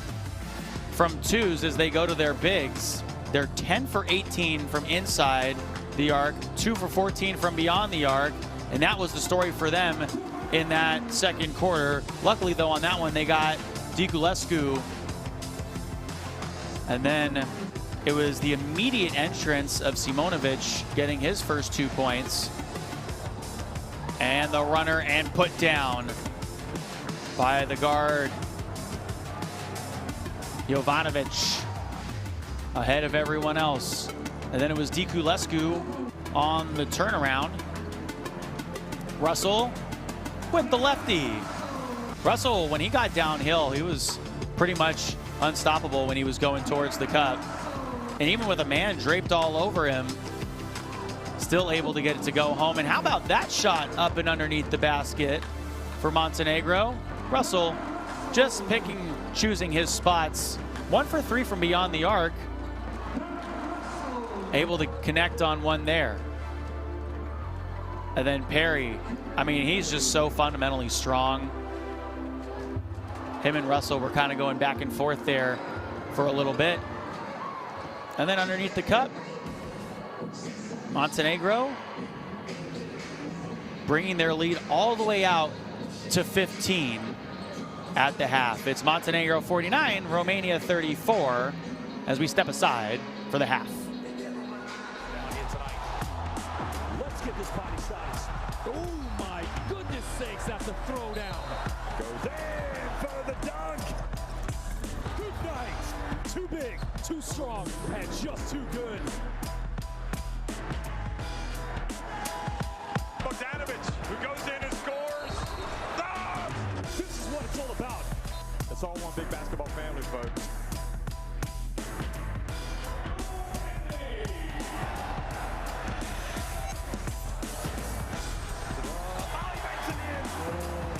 from 2s as they go to their bigs. They're 10 for 18 from inside the arc, 2 for 14 from beyond the arc, and that was the story for them in that second quarter. Luckily, though, on that one, they got Diculescu, and then it was the immediate entrance of Simonovic getting his first 2 points. And the runner and put down by the guard. Jovanovic ahead of everyone else. And then it was Diculescu on the turnaround. Russell with the lefty. Russell, when he got downhill, he was pretty much unstoppable when he was going towards the cup. And even with a man draped all over him, still able to get it to go home. And how about that shot up and underneath the basket for Montenegro? Russell just choosing his spots. 1 for 3 from beyond the arc. Able to connect on one there. And then Perry, I mean, he's just so fundamentally strong. Him and Russell were kind of going back and forth there for a little bit. And then underneath the cup, Montenegro bringing their lead all the way out to 15 at the half. It's Montenegro 49, Romania 34, as we step aside for the half. Let's get this body size. Oh my goodness sakes, that's a throwdown. Goes in for the dunk. Good night. Too big, too strong, and just too good. Bogdanovic, who goes in and scores. Ah! This is what it's all about. It's all one big basketball family, folks. Molly makes it in.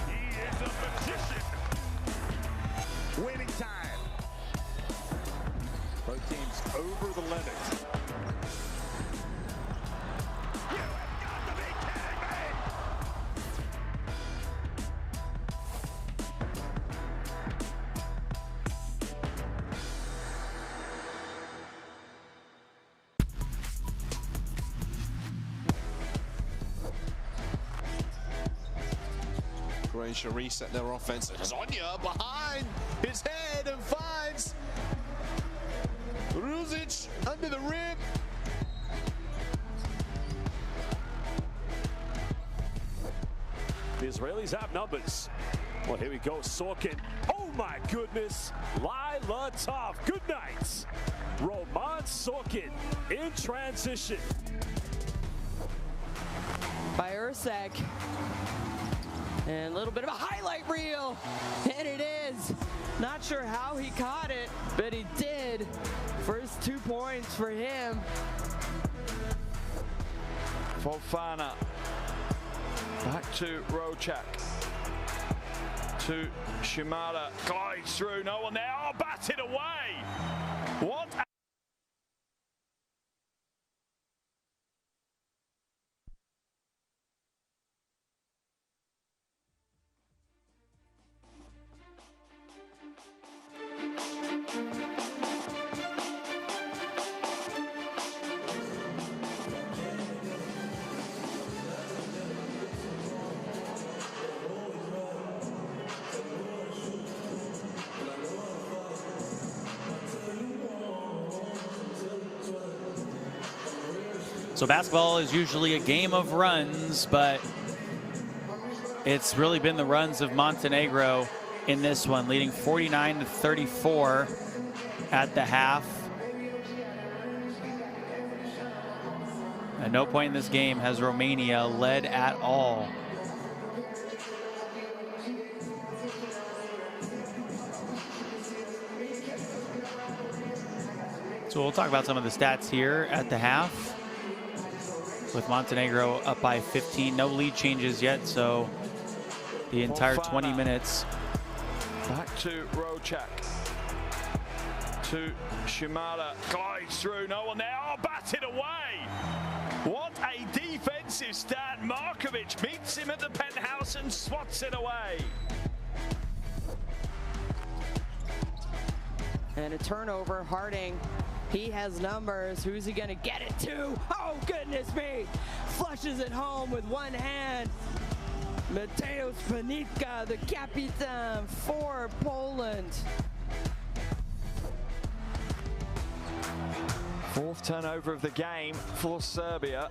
Croatia reset their offense. Zonya behind his head and finds Ruzic under the rim. The Israelis have numbers. Well, here we go, Sorkin. Oh my goodness, Lila Tough. Good night. Roman Sorkin in transition. By Ursak. And a little bit of a highlight reel. And it is. Not sure how he caught it, but he did. First 2 points for him. Fofana. Back to Rocek. To Shimada. Glides through. No one there. Oh, batted away. What? So basketball is usually a game of runs, but it's really been the runs of Montenegro in this one, leading 49-34 at the half. At no point in this game has Romania led at all. So we'll talk about some of the stats here at the half. With Montenegro up by 15, no lead changes yet, so the entire 20 minutes. Back to Rocek. To Shimada. Glides through. No one there. Oh, batted away. What a defensive stat. Markovic meets him at the penthouse and swats it away. And a turnover, Harding. He has numbers. Who's he gonna get it to? Oh, goodness me. Flushes it home with one hand. Mateusz Panitka, the Kapitan for Poland. Fourth turnover of the game for Serbia.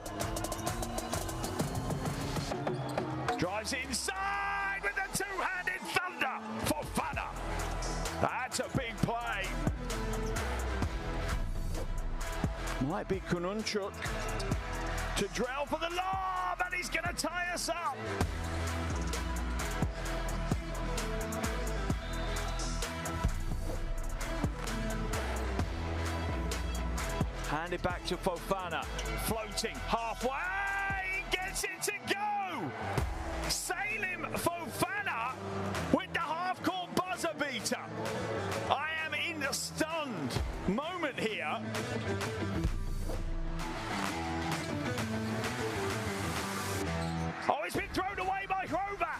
Drives inside with the two-handed thunder for Fana. That's a big play. Might be Kununchuk to drill for the lob, and he's going to tie us up. Handed back to Fofana, floating halfway, gets it to go. Salim Fofana with the half-court buzzer beater. I am in a stunned moment here. Oh, it's been thrown away by Hrova.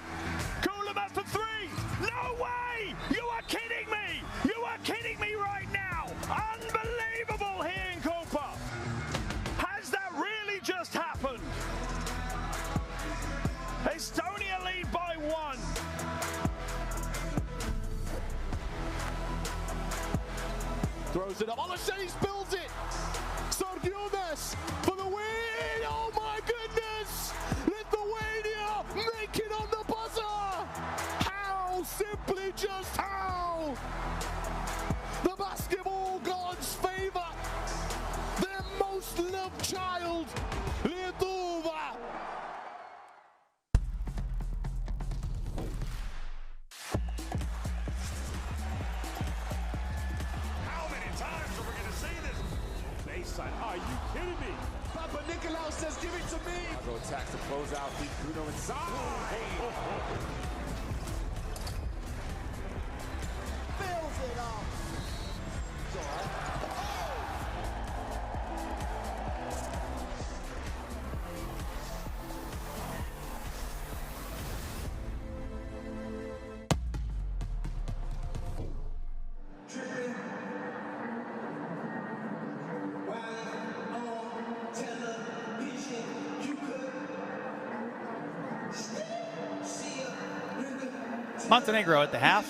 Kuhlman for three. No way! You are kidding me! You are kidding me right now! Unbelievable here in Copa. Has that really just happened? Estonia lead by 1. Throws it up. Olashenis builds it. Sargiones for the win. Oh my goodness! Lithuania make it on the buzzer. How? Simply just how? The basketball gods favor their most loved child, Lietuva. How many times are we going to see this? Baseline, are you kidding me? Papa Nicolau says, give it to me. Go attack to close out. Deep Bruno inside. Fills it up. It's all right. Television, you could stay. Montenegro at the half,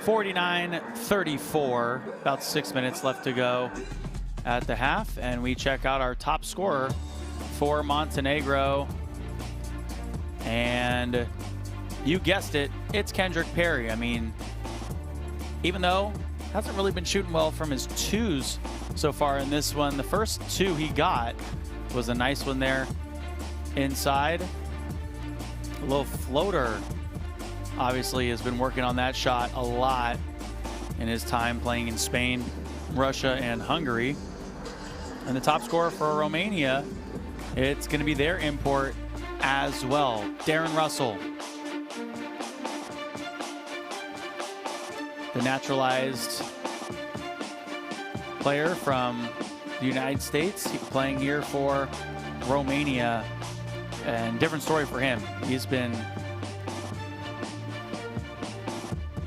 49-34. About 6 minutes left to go at the half, and we check out our top scorer for Montenegro. And you guessed it, it's Kendrick Perry. I mean, even though hasn't really been shooting well from his twos so far in this one, the first two he got was a nice one there inside. A little floater. Obviously has been working on that shot a lot in his time playing in Spain, Russia, and Hungary. And the top scorer for Romania, it's going to be their import as well, Darren Russell. The naturalized player from the United States, playing here for Romania. And different story for him. He's been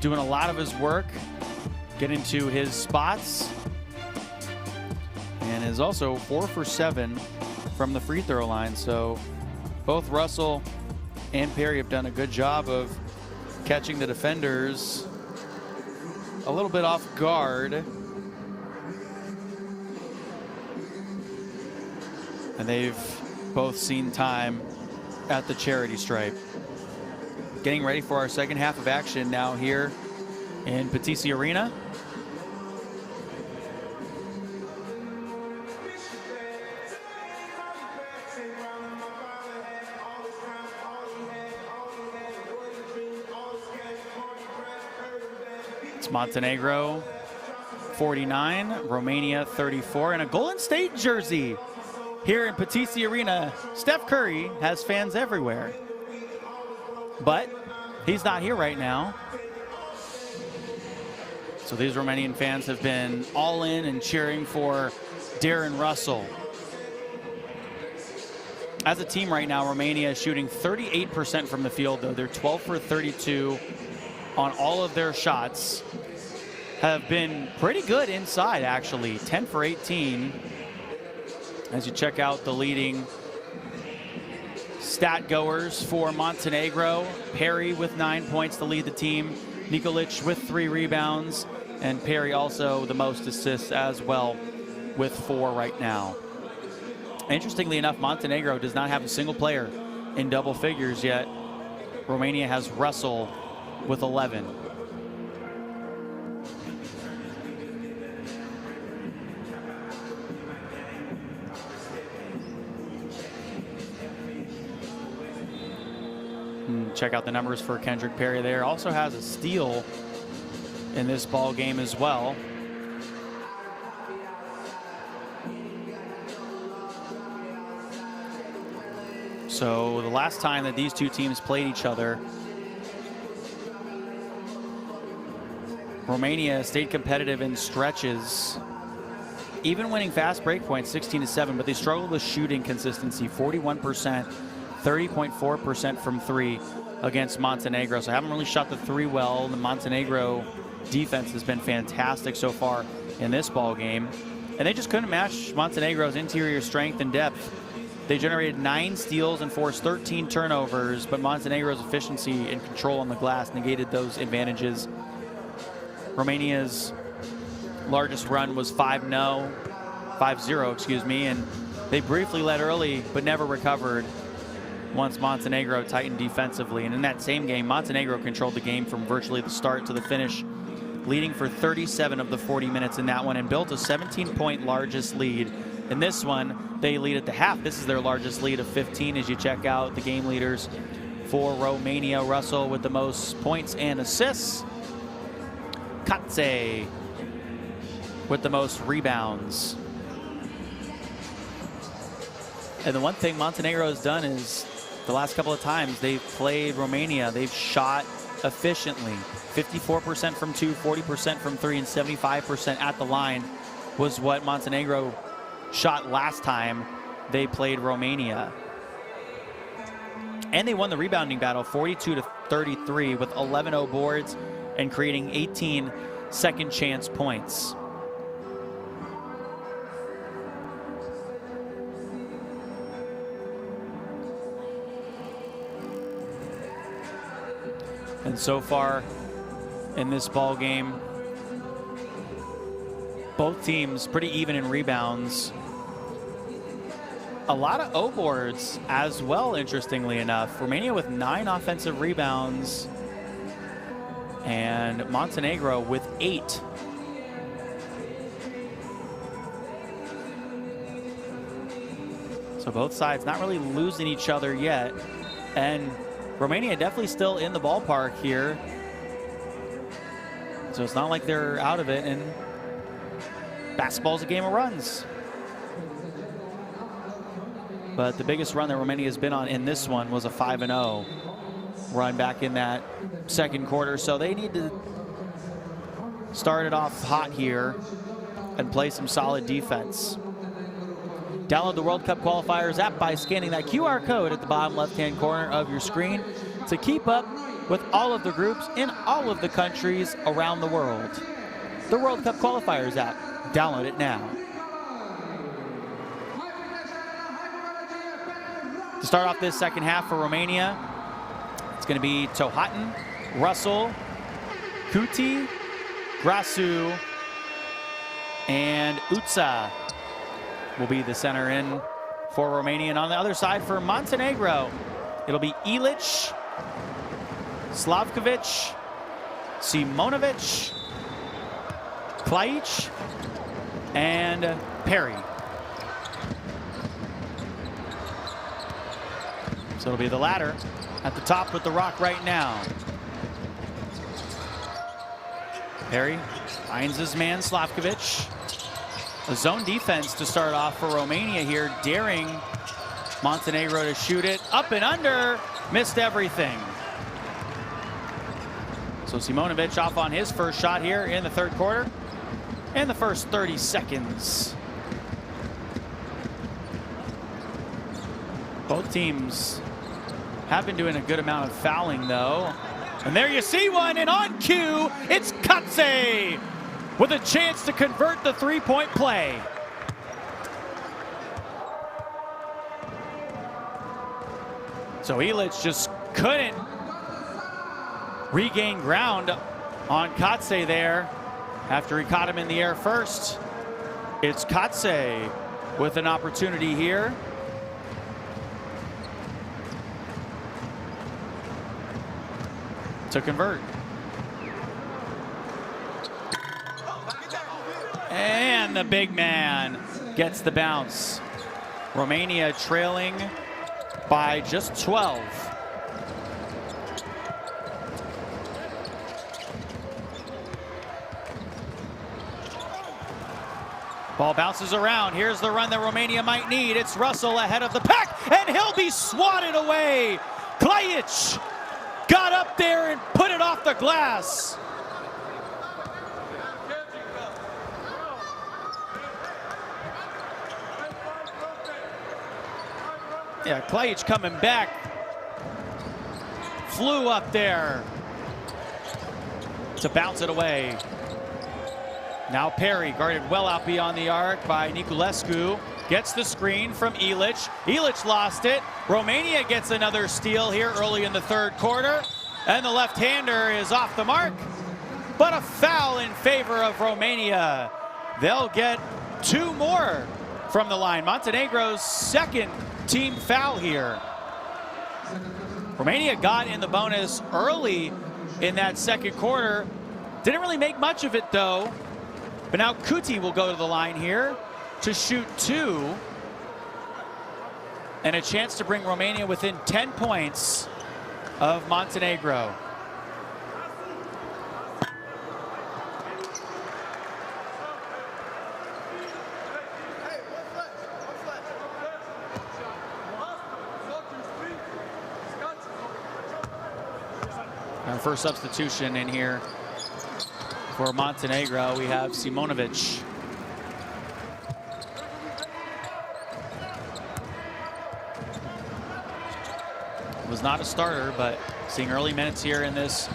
doing a lot of his work, getting to his spots, and is also 4 for 7 from the free throw line. So both Russell and Perry have done a good job of catching the defenders a little bit off guard. And they've both seen time at the charity stripe. Getting ready for our second half of action now here in Patisi Arena. It's Montenegro 49, Romania 34, and a Golden State jersey here in Patisi Arena. Steph Curry has fans everywhere, but he's not here right now. So these Romanian fans have been all in and cheering for Darren Russell. As a team right now, Romania is shooting 38% from the field, though. They're 12 for 32 on all of their shots. Have been pretty good inside, actually. 10 for 18. As you check out the leading stat goers for Montenegro. Perry with 9 points to lead the team. Nikolic with 3 rebounds. And Perry also the most assists as well with 4 right now. Interestingly enough, Montenegro does not have a single player in double figures yet. Romania has Russell with 11. Check out the numbers for Kendrick Perry there. Also has a steal in this ball game as well. So the last time that these two teams played each other, Romania stayed competitive in stretches, even winning fast break points 16-7, but they struggled with shooting consistency, 41%, 30.4% from 3 against Montenegro. So I haven't really shot the 3 well. The Montenegro defense has been fantastic so far in this ball game, and they just couldn't match Montenegro's interior strength and depth. They generated 9 steals and forced 13 turnovers, but Montenegro's efficiency and control on the glass negated those advantages. Romania's largest run was 5-0, excuse me, and they briefly led early but never recovered once Montenegro tightened defensively. And in that same game, Montenegro controlled the game from virtually the start to the finish, leading for 37 of the 40 minutes in that one, and built a 17-point largest lead. In this one, they lead at the half. This is their largest lead of 15 as you check out the game leaders for Romania. Russell with the most points and assists. Katse with the most rebounds. And the one thing Montenegro has done is the last couple of times they've played Romania, they've shot efficiently. 54% from 2, 40% from 3, and 75% at the line was what Montenegro shot last time they played Romania. And they won the rebounding battle 42-33 with 11-0 boards and creating 18 second chance points. And so far in this ball game, both teams pretty even in rebounds. A lot of O boards as well, interestingly enough. Romania with 9 offensive rebounds and Montenegro with 8. So both sides not really losing each other yet. And Romania definitely still in the ballpark here. So it's not like they're out of it, and basketball's a game of runs. But the biggest run that Romania has been on in this one was a 5-0 run back in that second quarter. So they need to start it off hot here and play some solid defense. Download the World Cup Qualifiers app by scanning that QR code at the bottom left-hand corner of your screen to keep up with all of the groups in all of the countries around the world. The World Cup Qualifiers app. Download it now. To start off this second half for Romania, it's going to be Tohatin, Russell, Kuti, Grasu, and Utsa will be the center in for Romania. And on the other side for Montenegro, it'll be Ilic, Slavkovic, Simonovic, Klajic, and Perry. So it'll be the latter at the top with the rock right now. Perry finds his man, Slavkovic. A zone defense to start off for Romania here, daring Montenegro to shoot it. Up and under, missed everything. So Simonovic off on his first shot here in the third quarter. In the first 30 seconds. Both teams have been doing a good amount of fouling though. And there you see one, and on cue, it's Katse with a chance to convert the three-point play. So Ilic just couldn't regain ground on Katse there after he caught him in the air first. It's Katse with an opportunity here. To convert. And the big man gets the bounce. Romania trailing by just 12. Ball bounces around. Here's the run that Romania might need. It's Russell ahead of the pack, and he'll be swatted away. Klajic got up there and put it off the glass. Yeah, Klajic coming back. Flew up there to bounce it away. Now Perry, guarded well out beyond the arc by Niculescu. Gets the screen from Ilic. Ilic lost it. Romania gets another steal here early in the third quarter. And the left-hander is off the mark. But a foul in favor of Romania. They'll get 2 more from the line. Montenegro's second team foul here. Romania got in the bonus early in that second quarter. Didn't really make much of it though. But now Kuti will go to the line here to shoot 2. And a chance to bring Romania within 10 points of Montenegro. Our first substitution in here for Montenegro, we have Simonovic. Was not a starter, but seeing early minutes here in this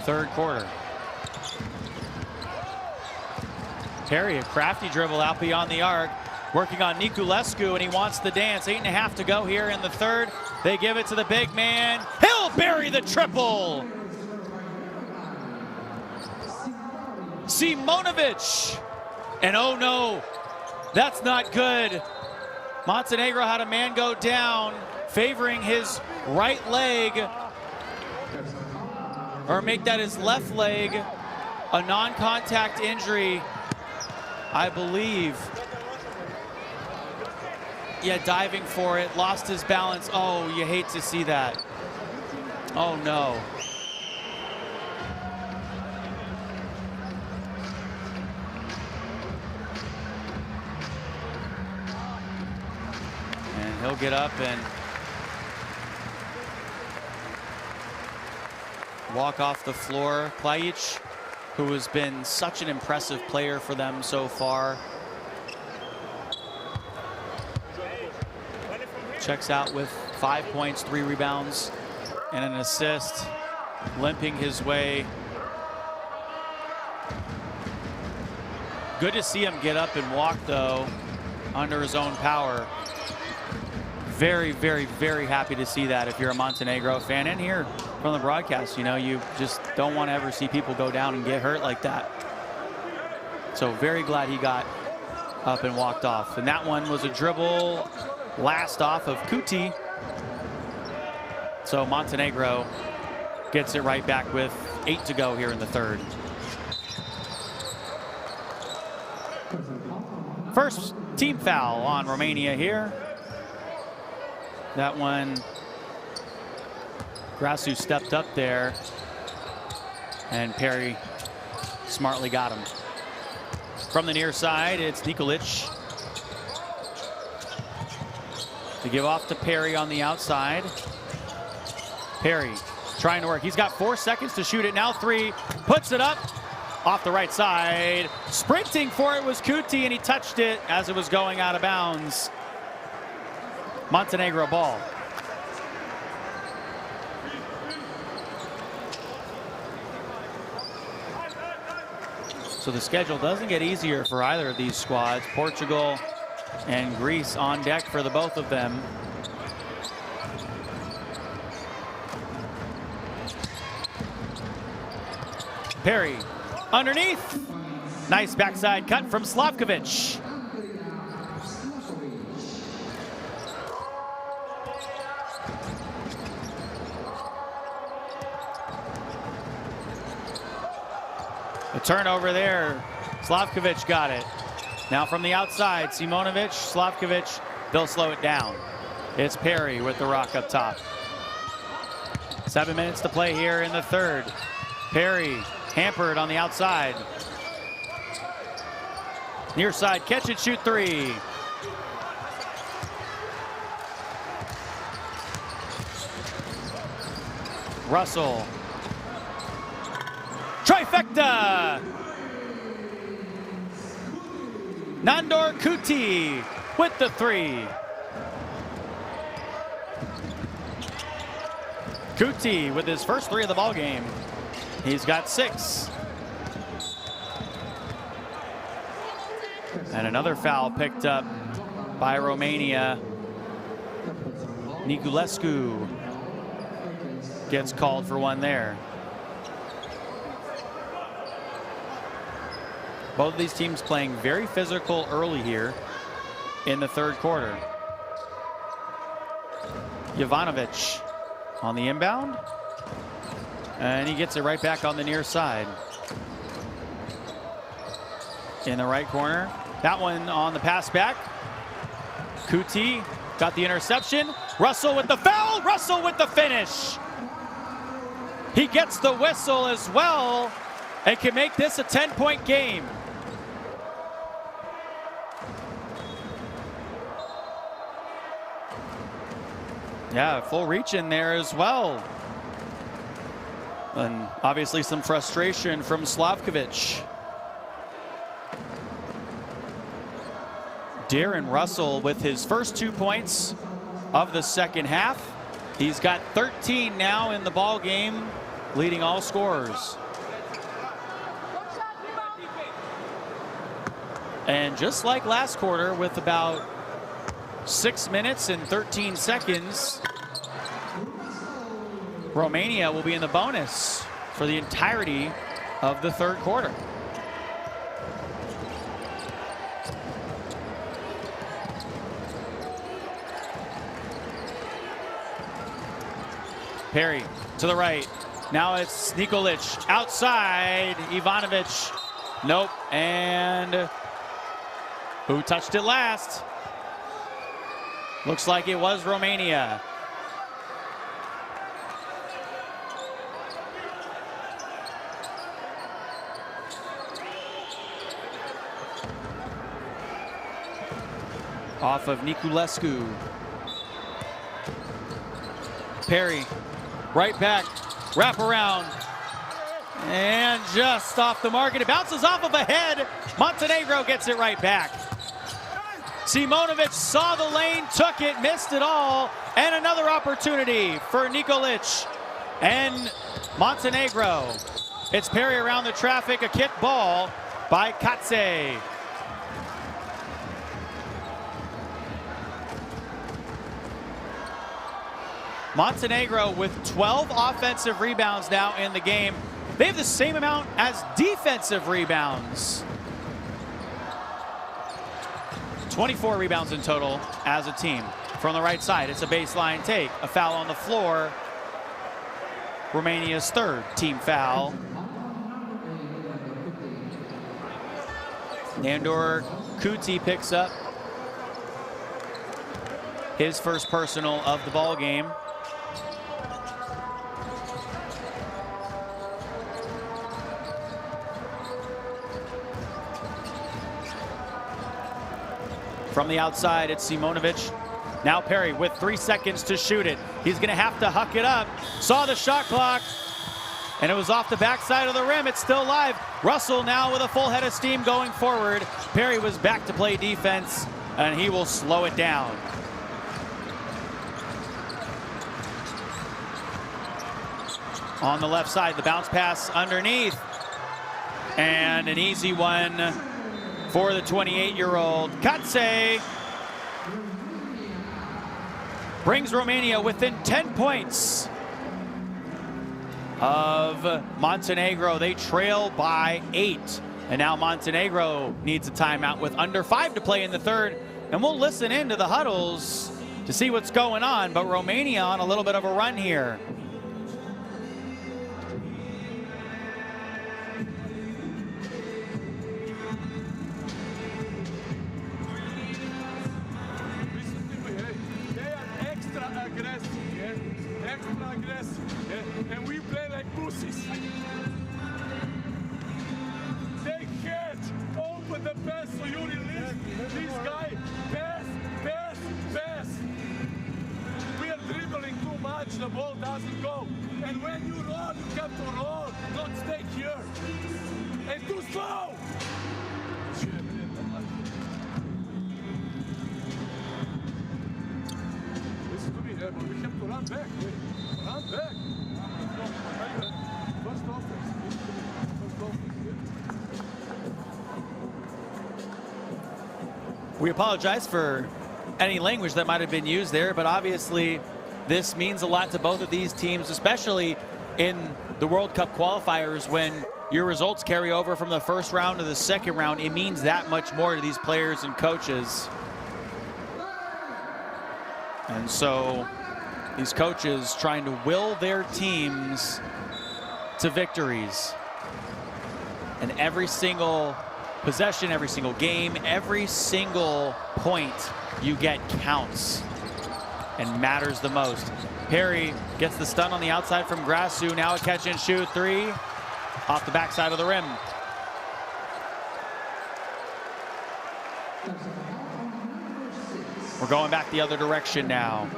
third quarter. Perry, a crafty dribble out beyond the arc, working on Niculescu, and he wants the dance. 8.5 to go here in the third. They give it to the big man. He'll bury the triple. Simonovic. And oh no, that's not good. Montenegro had a man go down, favoring his right leg, or make that his left leg. A non-contact injury, I believe. Yeah, diving for it, lost his balance. Oh, you hate to see that. Oh no. And he'll get up and walk off the floor. Plajic, who has been such an impressive player for them so far, checks out with 5 points, 3 rebounds, and an assist, limping his way. Good to see him get up and walk, though, under his own power. Very, very, very happy to see that if you're a Montenegro fan. And here from the broadcast, you know, you just don't want to ever see people go down and get hurt like that. So very glad he got up and walked off. And that one was a dribble last off of Kuti. So Montenegro gets it right back with 8 to go here in the third. First team foul on Romania here. That one, Grasu stepped up there, and Perry smartly got him. From the near side, it's Nikolic to give off to Perry on the outside. Perry trying to work. He's got 4 seconds to shoot it now. 3, puts it up off the right side. Sprinting for it was Kuti, and he touched it as it was going out of bounds. Montenegro ball. So the schedule doesn't get easier for either of these squads. Portugal and Greece on deck for the both of them. Perry underneath. Nice backside cut from Slavkovic. A turnover there. Slavkovic got it. Now from the outside, Simonovic, Slavkovic, they'll slow it down. It's Perry with the rock up top. 7 minutes to play here in the third. Perry hampered on the outside. Near side, catch and shoot 3. Russell. Trifecta! Nandor Kuti with the 3. Kuti with his first 3 of the ball game. He's got 6. And another foul picked up by Romania. Niculescu gets called for one there. Both of these teams playing very physical early here in the third quarter. Jovanovic on the inbound. And he gets it right back on the near side. In the right corner. That one on the pass back. Kuti got the interception. Russell with the foul. Russell with the finish. He gets the whistle as well and can make this a 10-point game. Yeah, full reach in there as well. And obviously some frustration from Slavkovic. Darren Russell with his first 2 points of the second half. He's got 13 now in the ball game, leading all scorers. And just like last quarter, with about 6 minutes and 13 seconds, Romania will be in the bonus for the entirety of the third quarter. Perry to the right. Now it's Nikolic outside. Ivanovic. Nope. And who touched it last? Looks like it was Romania. Off of Niculescu. Perry, right back, wrap around, and just off the mark. It bounces off of a head. Montenegro gets it right back. Simonovic saw the lane, took it, missed it all, and another opportunity for Nikolic and Montenegro. It's Perry around the traffic, a kick ball by Katse. Montenegro with 12 offensive rebounds now in the game. They have the same amount as defensive rebounds. 24 rebounds in total as a team. From the right side, it's a baseline take. A foul on the floor. Romania's third team foul. Nandor Kuti picks up his first personal of the ball game. From the outside, it's Simonovic. Now Perry with 3 seconds to shoot it. He's going to have to huck it up. Saw the shot clock, and it was off the backside of the rim. It's still live. Russell now with a full head of steam going forward. Perry was back to play defense, and he will slow it down. On the left side, the bounce pass underneath, and an easy one for the 28-year-old. Katse brings Romania within 10 points of Montenegro. They trail by 8. And now Montenegro needs a timeout with under 5 to play in the third. And we'll listen in to the huddles to see what's going on. But Romania on a little bit of a run here. And we play like pussies. They can't open the pass so you release this guy. Pass, pass, pass. We are dribbling too much, the ball doesn't go. And when you roll, you have to roll, not stay here. And too slow. Listen to me, but we have to run back. Run back. First offense. We apologize for any language that might have been used there, but obviously this means a lot to both of these teams, especially in the World Cup qualifiers when your results carry over from the first round to the second round. It means that much more to these players and coaches. And so these coaches trying to will their teams to victories. And every single possession, every single game, every single point you get counts and matters the most. Perry gets the stun on the outside from Grasu. Now a catch and shoot three off the backside of the rim. We're going back the other direction now.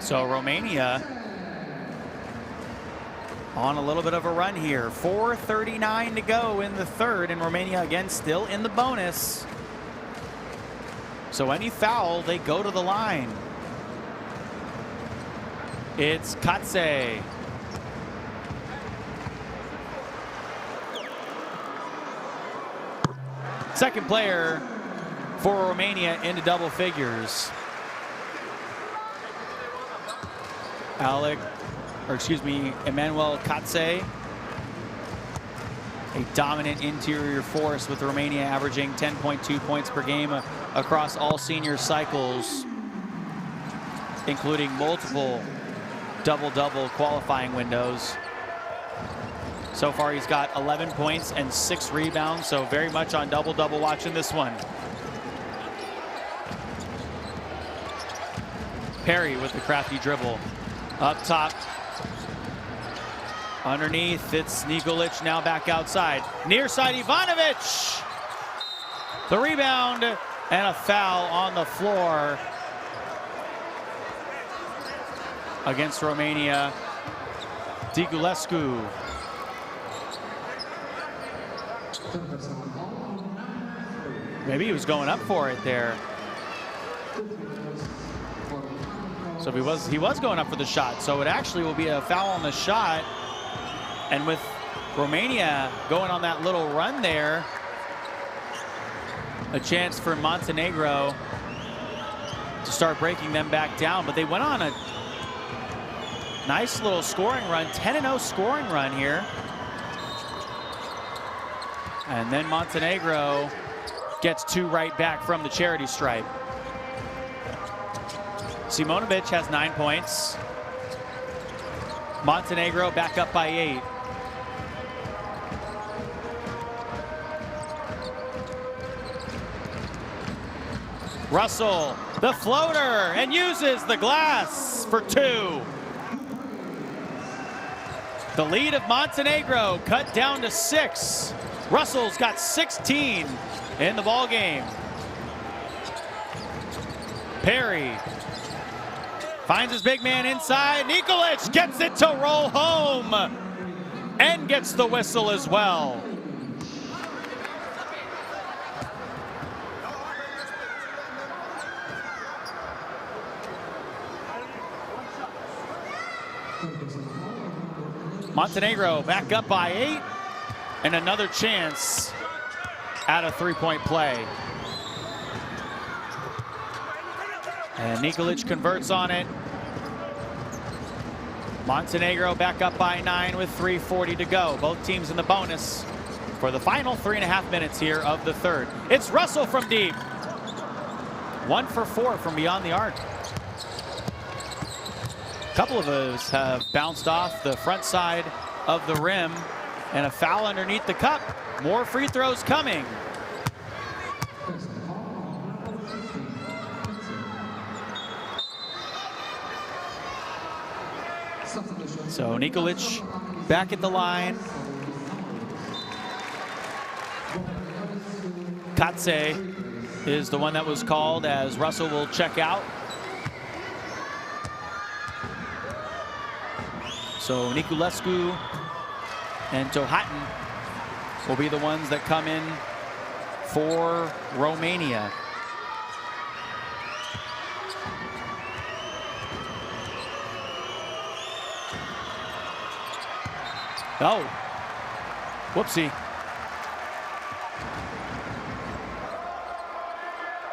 So Romania on a little bit of a run here. 4:39 to go in the third, and Romania again still in the bonus. So any foul, they go to the line. It's Katse. Second player for Romania into double figures. Emmanuel Katse a dominant interior force, with Romania averaging 10.2 points per game across all senior cycles, including multiple double-double qualifying windows. So far, he's got 11 points and 6 rebounds, so very much on double-double watching this one. Perry with the crafty dribble. Up top. Underneath, it's Nikolic, now back outside. Near side, Ivanovic. The rebound and a foul on the floor against Romania. Digulescu. Maybe he was going up for it there. So he was going up for the shot. So it actually will be a foul on the shot. And with Romania going on that little run there, a chance for Montenegro to start breaking them back down. But they went on a nice little scoring run, 10-0 scoring run here. And then Montenegro gets 2 right back from the charity stripe. Simonovic has 9 points. Montenegro back up by 8. Russell, the floater, and uses the glass for 2. The lead of Montenegro cut down to 6. Russell's got 16 in the ball game. Perry finds his big man inside. Nikolic gets it to roll home and gets the whistle as well. Montenegro back up by 8, and another chance at a 3-point play. And Nikolic converts on it. Montenegro back up by 9 with 3:40 to go. Both teams in the bonus for the final 3.5 minutes here of the third. It's Russell from deep. 1 for 4 from beyond the arc. A couple of those have bounced off the front side of the rim, and a foul underneath the cup. More free throws coming. So Nikolic back at the line. Katse is the one that was called, as Russell will check out. So Niculescu and Tohatin will be the ones that come in for Romania. Oh, whoopsie.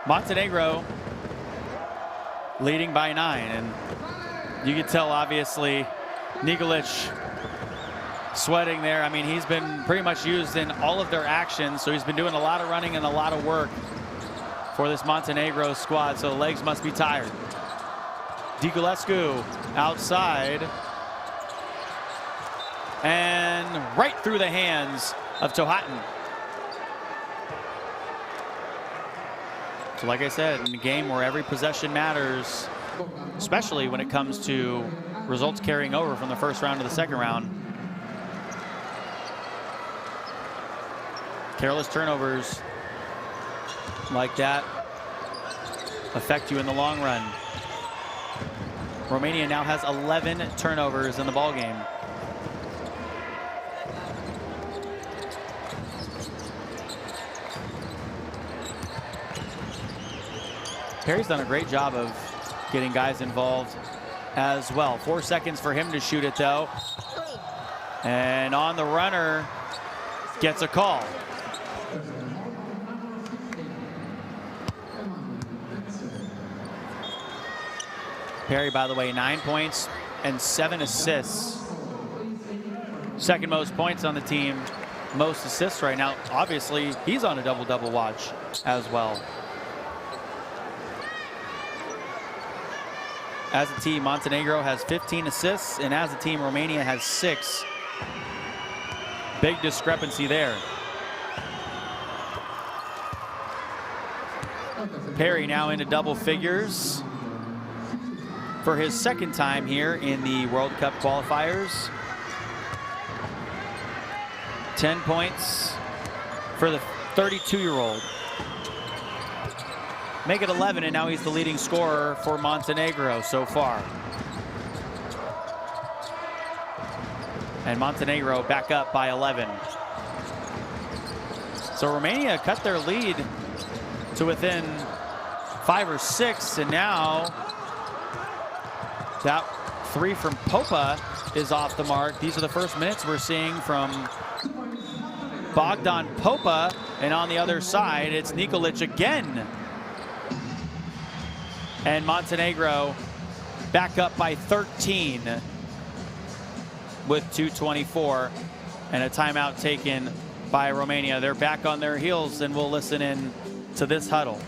Montenegro leading by 9, and you can tell obviously Nikolic sweating there. I mean, he's been pretty much used in all of their actions, so he's been doing a lot of running and a lot of work for this Montenegro squad, so the legs must be tired. Digulescu outside, and right through the hands of Tohatin. So like I said, in a game where every possession matters, especially when it comes to results carrying over from the first round to the second round. Careless turnovers like that affect you in the long run. Romania now has 11 turnovers in the ball game. Perry's done a great job of getting guys involved as well. 4 seconds for him to shoot it though. And on the runner, gets a call. Perry, by the way, 9 points and 7 assists. Second most points on the team most assists right now. Obviously, he's on a double-double watch as well. As a team, Montenegro has 15 assists, and as a team, Romania has 6. Big discrepancy there. Perry now into double figures for his second time here in the World Cup qualifiers. 10 points for the 32-year-old. Make it 11, and now he's the leading scorer for Montenegro so far. And Montenegro back up by 11. So Romania cut their lead to within 5 or 6, and now that 3 from Popa is off the mark. These are the first minutes we're seeing from Bogdan Popa, and on the other side, it's Nikolic again. And Montenegro back up by 13 with 2:24 and a timeout taken by Romania. They're back on their heels, and we'll listen in to this huddle.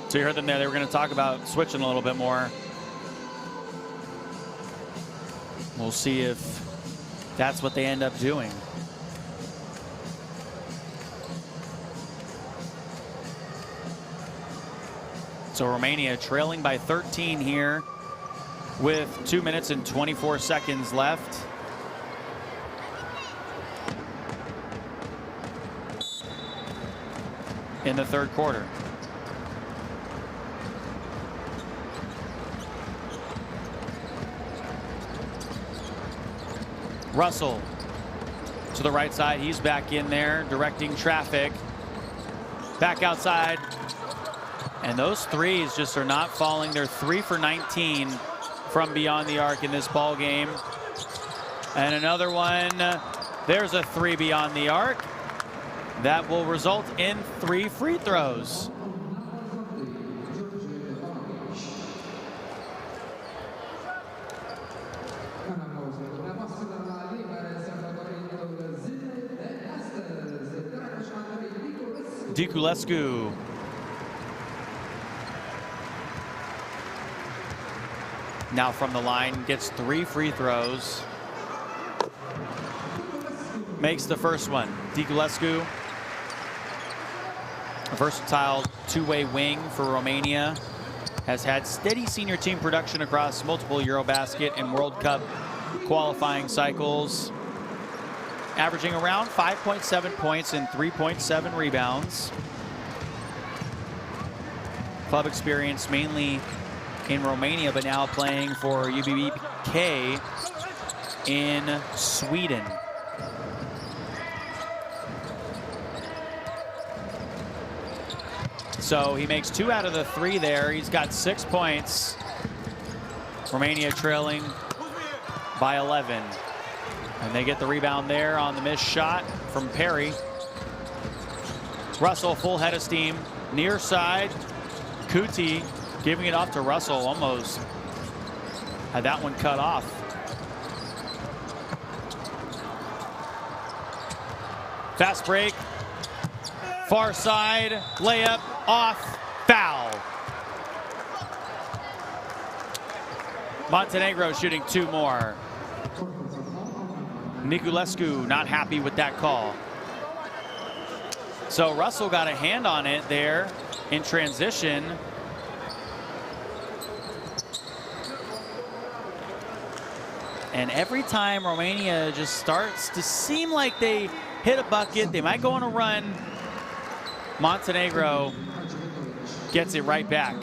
So you heard them there. They were going to talk about switching a little bit more. We'll see if that's what they end up doing. So Romania trailing by 13 here with 2 minutes and 24 seconds left. In the third quarter. Russell to the right side. He's back in there directing traffic. Back outside. And those threes just are not falling. They're 3 for 19 from beyond the arc in this ball game. And another one. There's a 3 beyond the arc. That will result in 3 free throws. Diculescu. Now from the line, gets 3 free throws. Makes the first one. Diculescu, a versatile two-way wing for Romania, has had steady senior team production across multiple Eurobasket and World Cup qualifying cycles, averaging around 5.7 points and 3.7 rebounds. Club experience mainly in Romania, but now playing for UBBK in Sweden. So he makes 2 out of the 3 there. He's got 6 points. Romania trailing by 11. And they get the rebound there on the missed shot from Perry. Russell full head of steam. Near side. Kuti giving it off to Russell. Almost had that one cut off. Fast break. Far side. Layup. Off. Foul. Montenegro shooting 2 more. Niculescu not happy with that call. So Russell got a hand on it there in transition. And every time Romania just starts to seem like they hit a bucket, they might go on a run, Montenegro gets it right back.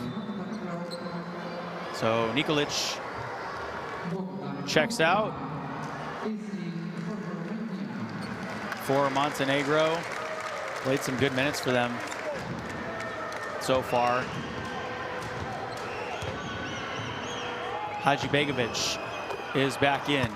So Nikolic checks out for Montenegro. Played some good minutes for them so far. Hadzibegovic is back in.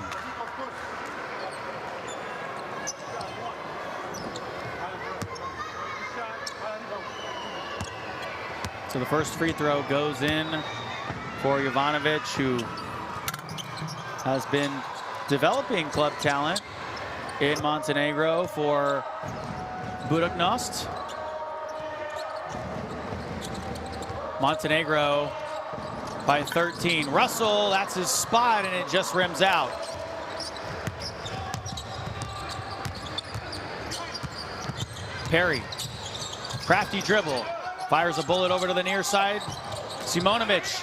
So the first free throw goes in for Jovanovic, who has been developing club talent in Montenegro for Budućnost. Montenegro by 13. Russell, that's his spot, and it just rims out. Perry, crafty dribble, fires a bullet over to the near side. Simonovic,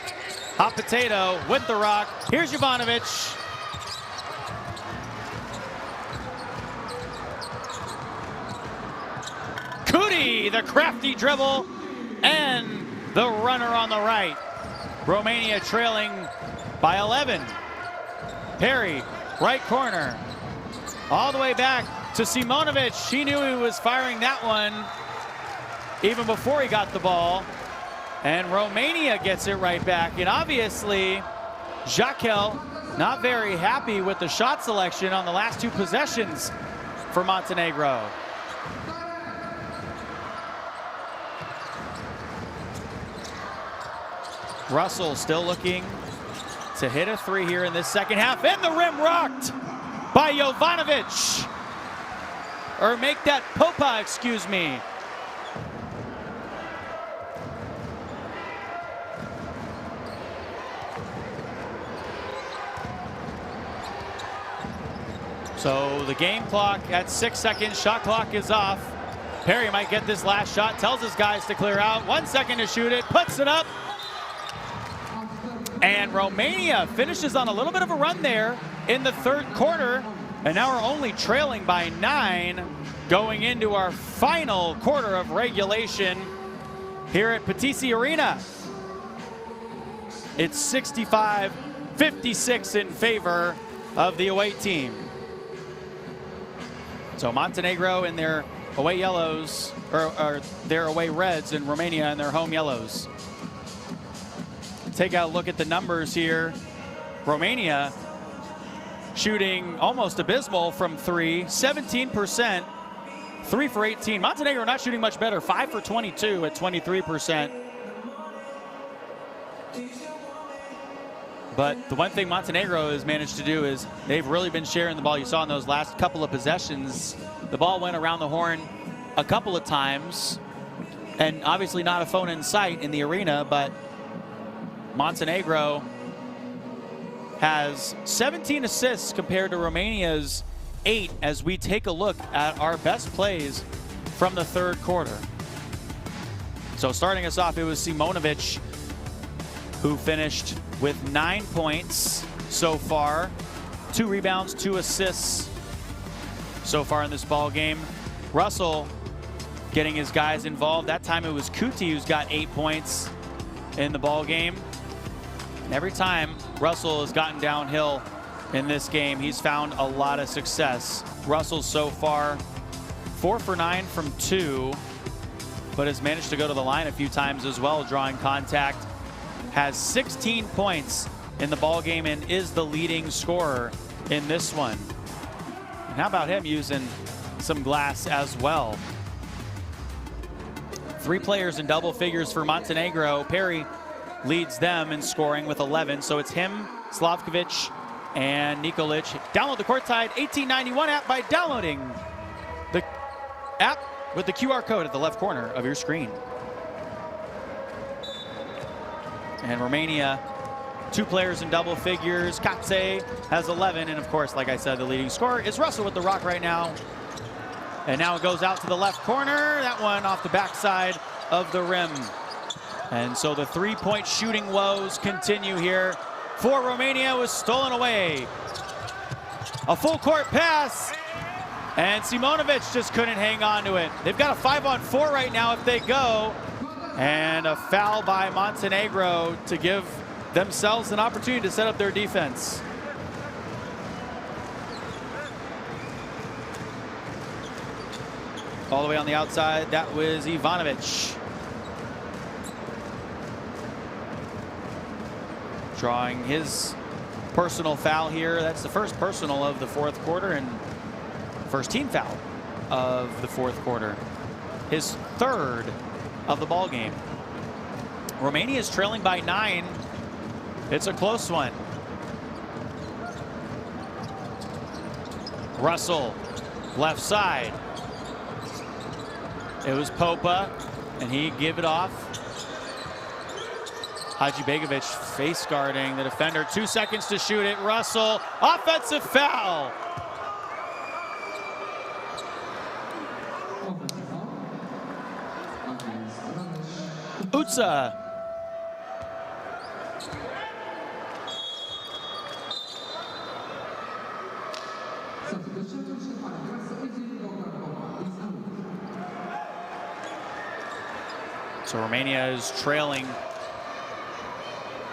hot potato with the rock. Here's Jovanovic. Kuti, the crafty dribble, and the runner on the right. Romania trailing by 11. Perry, right corner. All the way back to Simonovic. He knew he was firing that one even before he got the ball. And Romania gets it right back. And obviously, Jakel not very happy with the shot selection on the last two possessions for Montenegro. Russell still looking to hit a three here in this second half. And the rim rocked by Jovanovic. Or make that Popa, excuse me. So the game clock at 6 seconds, shot clock is off. Perry might get this last shot, tells his guys to clear out. 1 second to shoot it, puts it up. And Romania finishes on a little bit of a run there in the third quarter. And now we're only trailing by 9 going into our final quarter of regulation here at Patisi Arena. It's 65-56 in favor of the away team. So Montenegro in their away yellows, or their away reds, and Romania in their home yellows. Take a look at the numbers here. Romania shooting almost abysmal from three, 17%, 3 for 18. Montenegro not shooting much better, 5 for 22 at 23%. But the one thing Montenegro has managed to do is they've really been sharing the ball. You saw in those last couple of possessions, the ball went around the horn a couple of times, and obviously not a phone in sight in the arena, but Montenegro has 17 assists compared to Romania's 8 as we take a look at our best plays from the third quarter. So starting us off, it was Simonovic who finished with 9 points so far, 2 rebounds, 2 assists so far in this ball game. Russell getting his guys involved. That time it was Kuti who's got 8 points in the ball game. And every time Russell has gotten downhill in this game, he's found a lot of success. Russell so far 4 for 9 from 2, but has managed to go to the line a few times as well, drawing contact. Has 16 points in the ball game and is the leading scorer in this one. And how about him using some glass as well? 3 players in double figures for Montenegro. Perry leads them in scoring with 11. So it's him, Slavkovic, and Nikolic. Download the Courtside 1891 app by downloading the app with the QR code at the left corner of your screen. And Romania, 2 players in double figures. Katse has 11. And of course, like I said, the leading scorer is Russell with the rock right now. And now it goes out to the left corner. That one off the backside of the rim. And so the 3-point shooting woes continue here for Romania. Was stolen away A full court pass. And Simonovic just couldn't hang on to it. They've got a 5-on-4 right now if they go. And a foul by Montenegro to give themselves an opportunity to set up their defense. All the way on the outside, that was Ivanovic. Drawing his personal foul here. That's the first personal of the fourth quarter and first team foul of the fourth quarter. His third of the ball game. Romania is trailing by 9. It's a close one. Russell, left side. It was Popa, and he gave it off. Hadzibegovic face guarding the defender. 2 seconds to shoot it. Russell, offensive foul. Utsa. So Romania is trailing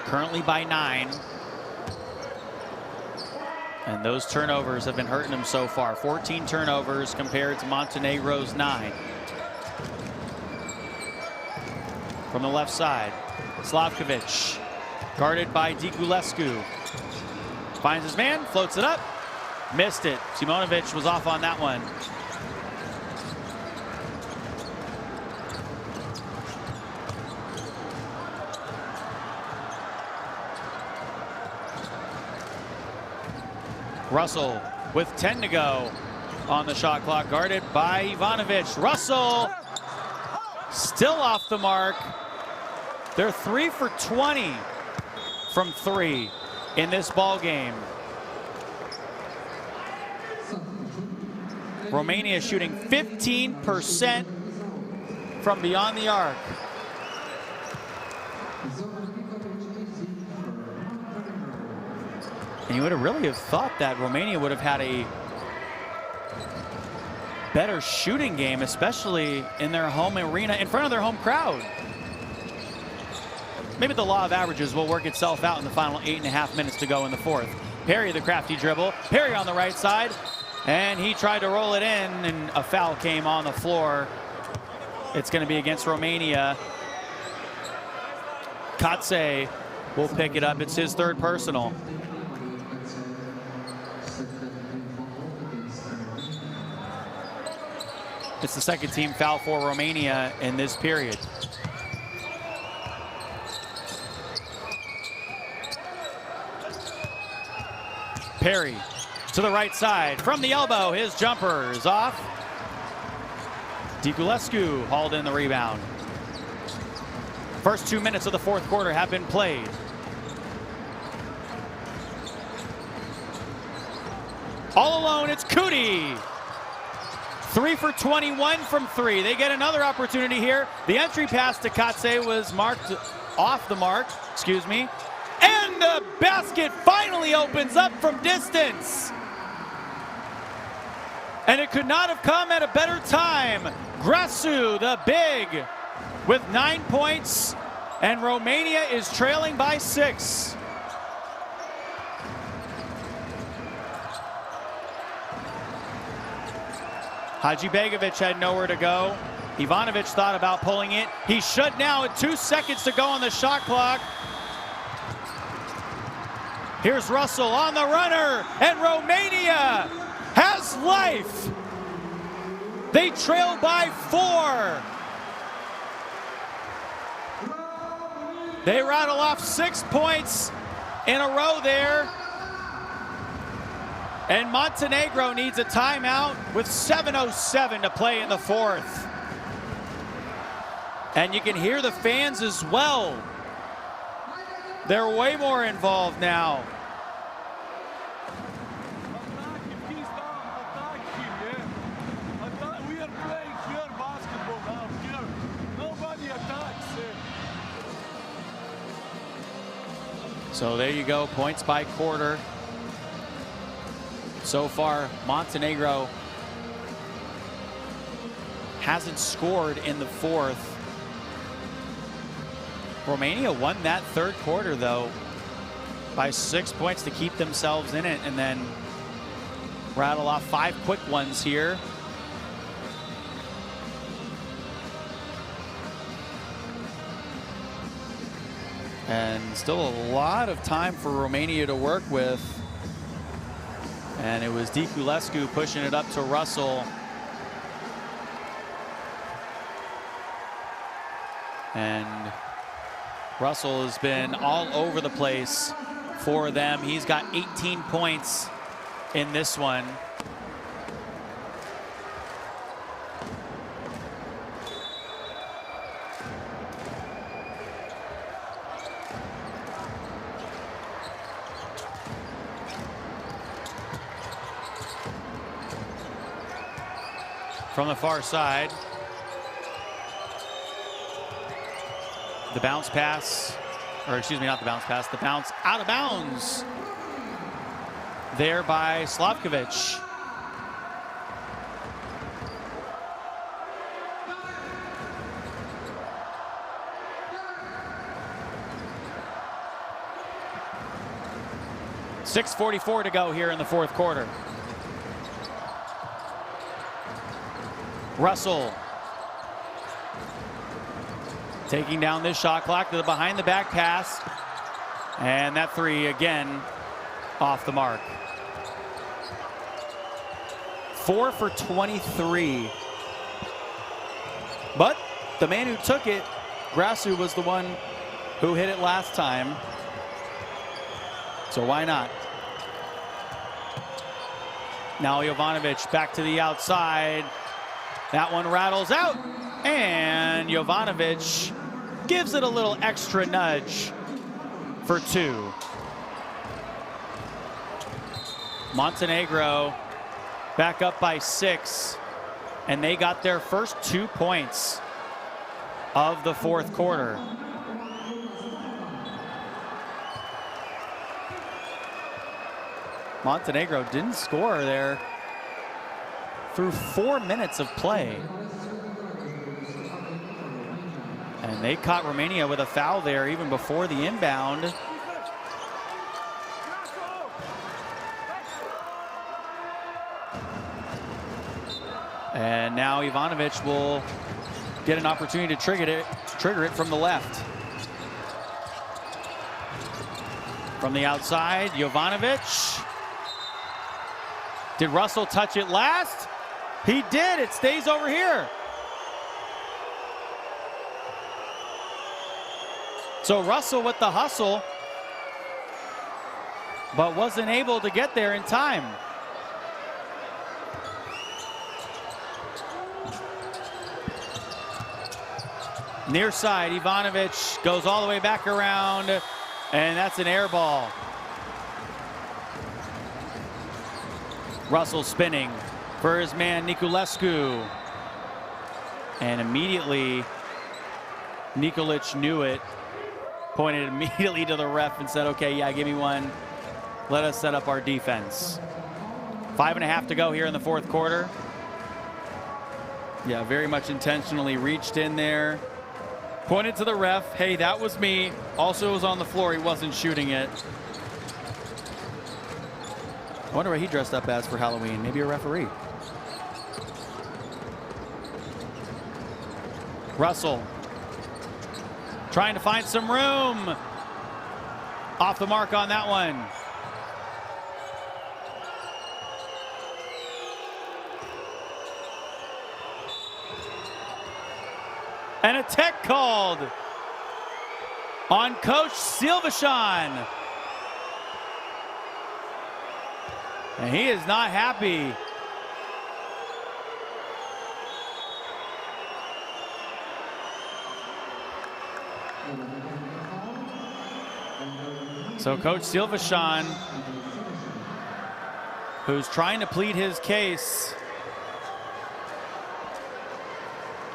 currently by 9. And those turnovers have been hurting them so far. 14 turnovers compared to Montenegro's 9. From the left side, Slavkovic, guarded by Diculescu. Finds his man, floats it up, missed it. Simonovic was off on that one. Russell with 10 to go on the shot clock, guarded by Ivanovic. Russell still off the mark. They're 3 for 20 from 3 in this ball game. Romania is shooting 15% from beyond the arc. And you would have really thought that Romania would have had a better shooting game, especially in their home arena, in front of their home crowd. Maybe the law of averages will work itself out in the final 8.5 minutes to go in the fourth. Perry, the crafty dribble. Perry on the right side, and he tried to roll it in, and a foul came on the floor. It's going to be against Romania. Katse will pick it up. It's his third personal. It's the second team foul for Romania in this period. Perry to the right side from the elbow. His jumper is off. Diculescu hauled in the rebound. First 2 minutes of the fourth quarter have been played. All alone, it's Kuti. 3 for 21 from 3. They get another opportunity here. The entry pass to Katse was marked off the mark, excuse me. And the basket finally opens up from distance. And it could not have come at a better time. Grasu, the big, with 9 points. And Romania is trailing by 6. Hadzibegovic had nowhere to go. Ivanovic thought about pulling it. He should now with 2 seconds to go on the shot clock. Here's Russell on the runner, and Romania has life. They trail by 4. They rattle off 6 points in a row there. And Montenegro needs a timeout with 7:07 to play in the fourth. And you can hear the fans as well. They're way more involved now. We are playing pure basketball now. Here, nobody attacks. So there you go, points by quarter. So far, Montenegro hasn't scored in the fourth. Romania won that third quarter, though, by 6 points to keep themselves in it, and then rattle off 5 quick ones here. And still a lot of time for Romania to work with. And it was Diculescu pushing it up to Russell. And Russell has been all over the place for them. He's got 18 points in this one. From the far side, the bounce pass, or excuse me, not the bounce pass, the bounce out of bounds there by Slavkovic. .644 to go here in the fourth quarter. Russell taking down this shot clock to the behind the back pass. And that three again off the mark. 4 for 23. But the man who took it, Grasu, was the one who hit it last time. So why not? Now Jovanovic back to the outside. That one rattles out, and Jovanovic gives it a little extra nudge for 2. Montenegro back up by 6, and they got their first 2 points of the fourth quarter. Montenegro didn't score there through 4 minutes of play. And they caught Romania with a foul there even before the inbound. And now Ivanovic will get an opportunity to trigger it from the left. From the outside, Jovanovic. Did Russell touch it last? He did. It stays over here. So Russell with the hustle, but wasn't able to get there in time. Near side, Ivanovic goes all the way back around, and that's an air ball. Russell spinning for his man Niculescu. And immediately, Nikolic knew it, pointed immediately to the ref and said, okay, yeah, give me one. Let us set up our defense. 5.5 to go here in the fourth quarter. Yeah, very much intentionally reached in there. Pointed to the ref, hey, that was me. Also was on the floor, he wasn't shooting it. I wonder what he dressed up as for Halloween. Maybe a referee. Russell trying to find some room. Off the mark on that one. And a tech called on Coach Silvashan. And he is not happy. So Coach Silvashan, who's trying to plead his case,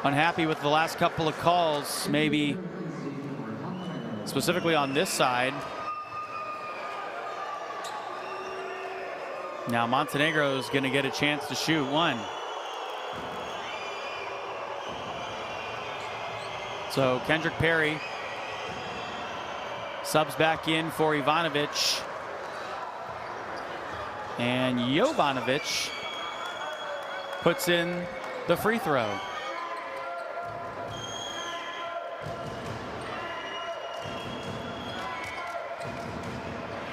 unhappy with the last couple of calls, maybe specifically on this side. Now Montenegro is going to get a chance to shoot one. So Kendrick Perry subs back in for Ivanovic. And Jovanovic puts in the free throw.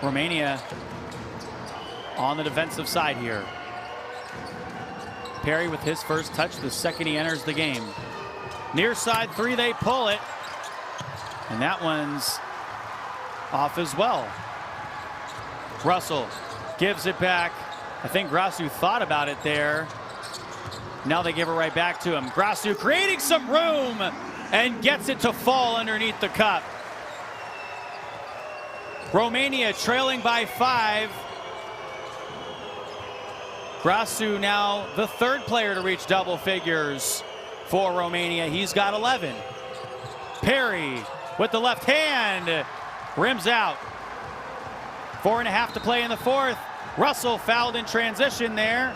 Romania on the defensive side here. Perry with his first touch the second he enters the game. Near side three, they pull it. And that one's off as well. Russell gives it back. I think Grasu thought about it there. Now they give it right back to him. Grasu creating some room and gets it to fall underneath the cup. Romania trailing by 5. Grasu now the third player to reach double figures for Romania. He's got 11. Perry with the left hand rims out. 4.5 to play in the fourth. Russell fouled in transition there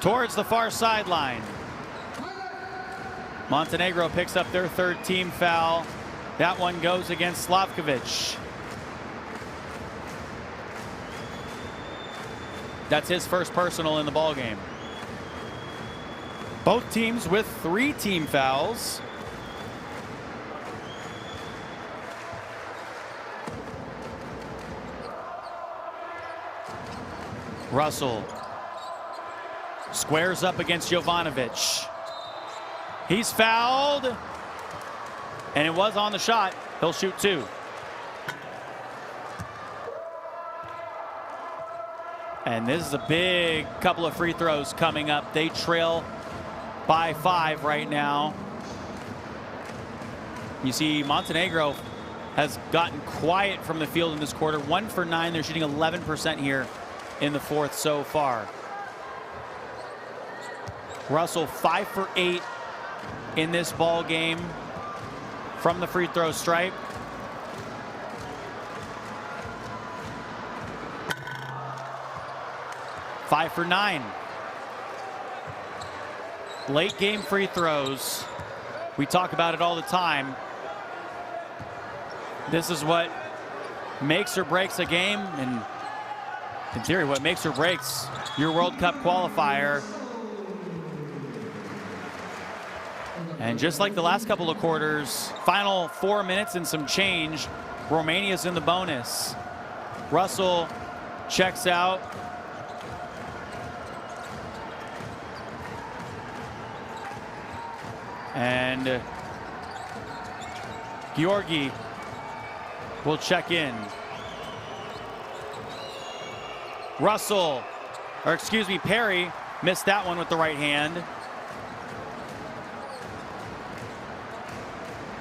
towards the far sideline. Montenegro picks up their third team foul. That one goes against Slavkovic. That's his first personal in the ball game. Both teams with 3 team fouls. Russell squares up against Jovanovic. He's fouled, and it was on the shot. He'll shoot 2. And this is a big couple of free throws coming up. They trail by 5 right now. You see Montenegro has gotten quiet from the field in this quarter. 1 for 9. They're shooting 11% here in the fourth so far. Russell 5 for 8 in this ball game from the free throw stripe. Five for 9. Late game free throws. We talk about it all the time. This is what makes or breaks a game, and in theory, what makes or breaks your World Cup qualifier. And just like the last couple of quarters, final 4 minutes and some change, Romania's in the bonus. Russell checks out. And Georgi will check in. Russell, or excuse me, Perry missed that one with the right hand.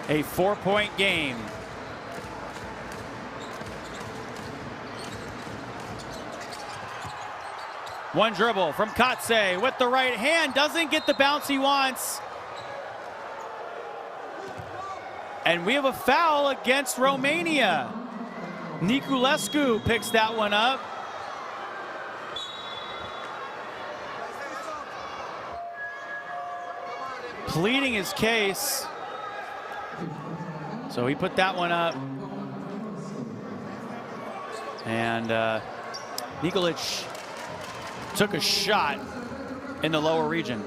A 4-point game. One dribble from Katse with the right hand, doesn't get the bounce he wants. And we have a foul against Romania. Niculescu picks that one up. Pleading his case. So he put that one up. And Nikolic took a shot in the lower region.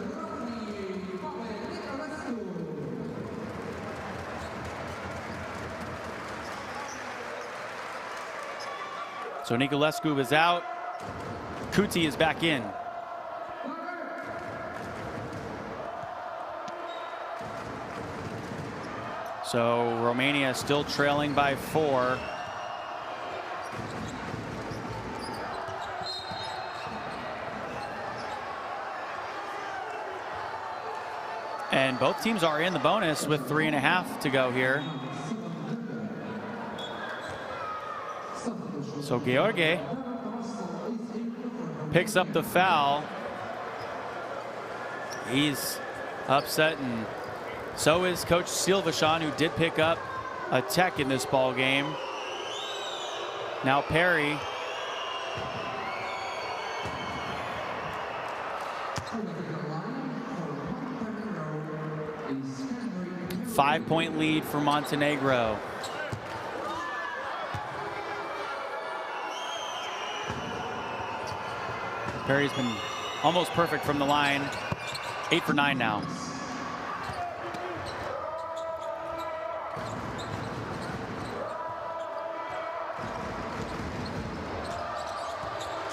So Niculescu is out. Kuti is back in. So Romania still trailing by 4. And both teams are in the bonus with 3.5 to go here. So Georgi picks up the foul. He's upset, and so is Coach Silvashan, who did pick up a tech in this ball game. Now Perry 5-point lead for Montenegro. Perry's been almost perfect from the line. 8 for 9 now.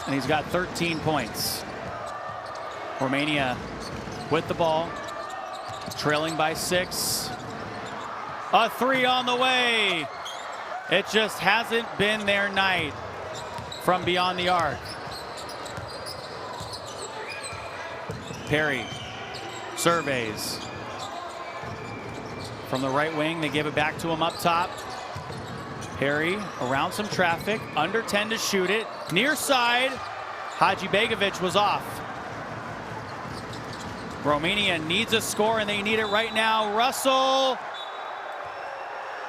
And he's got 13 points. Romania with the ball, trailing by 6. A 3 on the way. It just hasn't been their night from beyond the arc. Perry surveys. From the right wing, they give it back to him up top. Perry around some traffic, under 10 to shoot it. Near side, Hadzibegovic was off. Romania needs a score, and they need it right now. Russell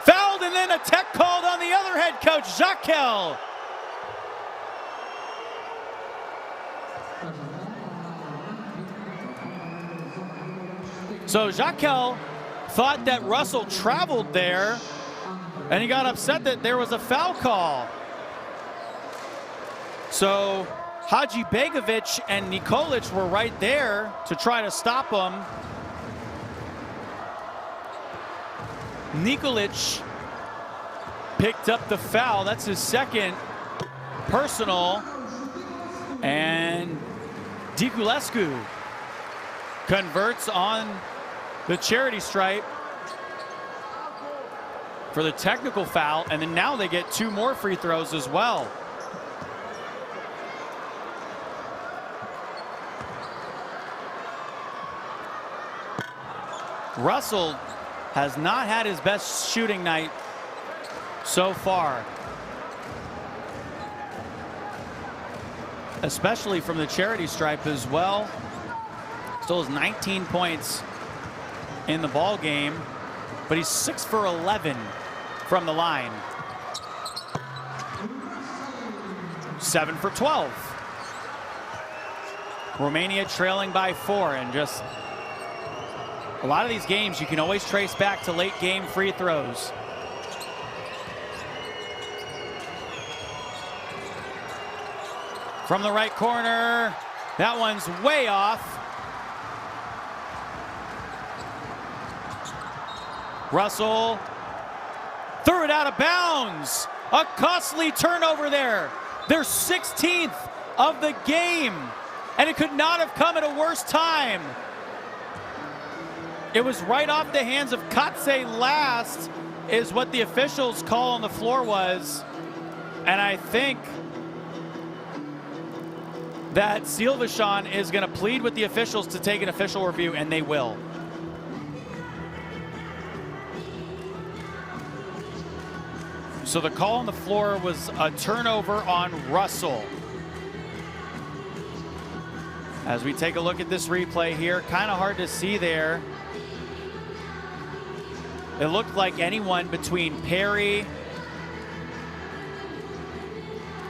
fouled, and then a tech called on the other head coach, Jaquel. So Jaquel thought that Russell traveled there, and he got upset that there was a foul call. So Hadzibegovic and Nikolic were right there to try to stop him. Nikolic picked up the foul. That's his second personal. And Diculescu converts on the charity stripe for the technical foul, and then now they get 2 more free throws as well. Russell has not had his best shooting night so far, especially from the charity stripe as well. Still has 19 points in the ball game, but he's 6 for 11 from the line. 7 for 12. Romania trailing by 4, and just a lot of these games you can always trace back to late game free throws. From the right corner, that one's way off. Russell threw it out of bounds. A costly turnover there. Their 16th of the game, and it could not have come at a worse time. It was right off the hands of Katse last, is what the officials' call on the floor was. And I think that Silvashan is going to plead with the officials to take an official review, and they will. So the call on the floor was a turnover on Russell. As we take a look at this replay here, kind of hard to see there. It looked like anyone between Perry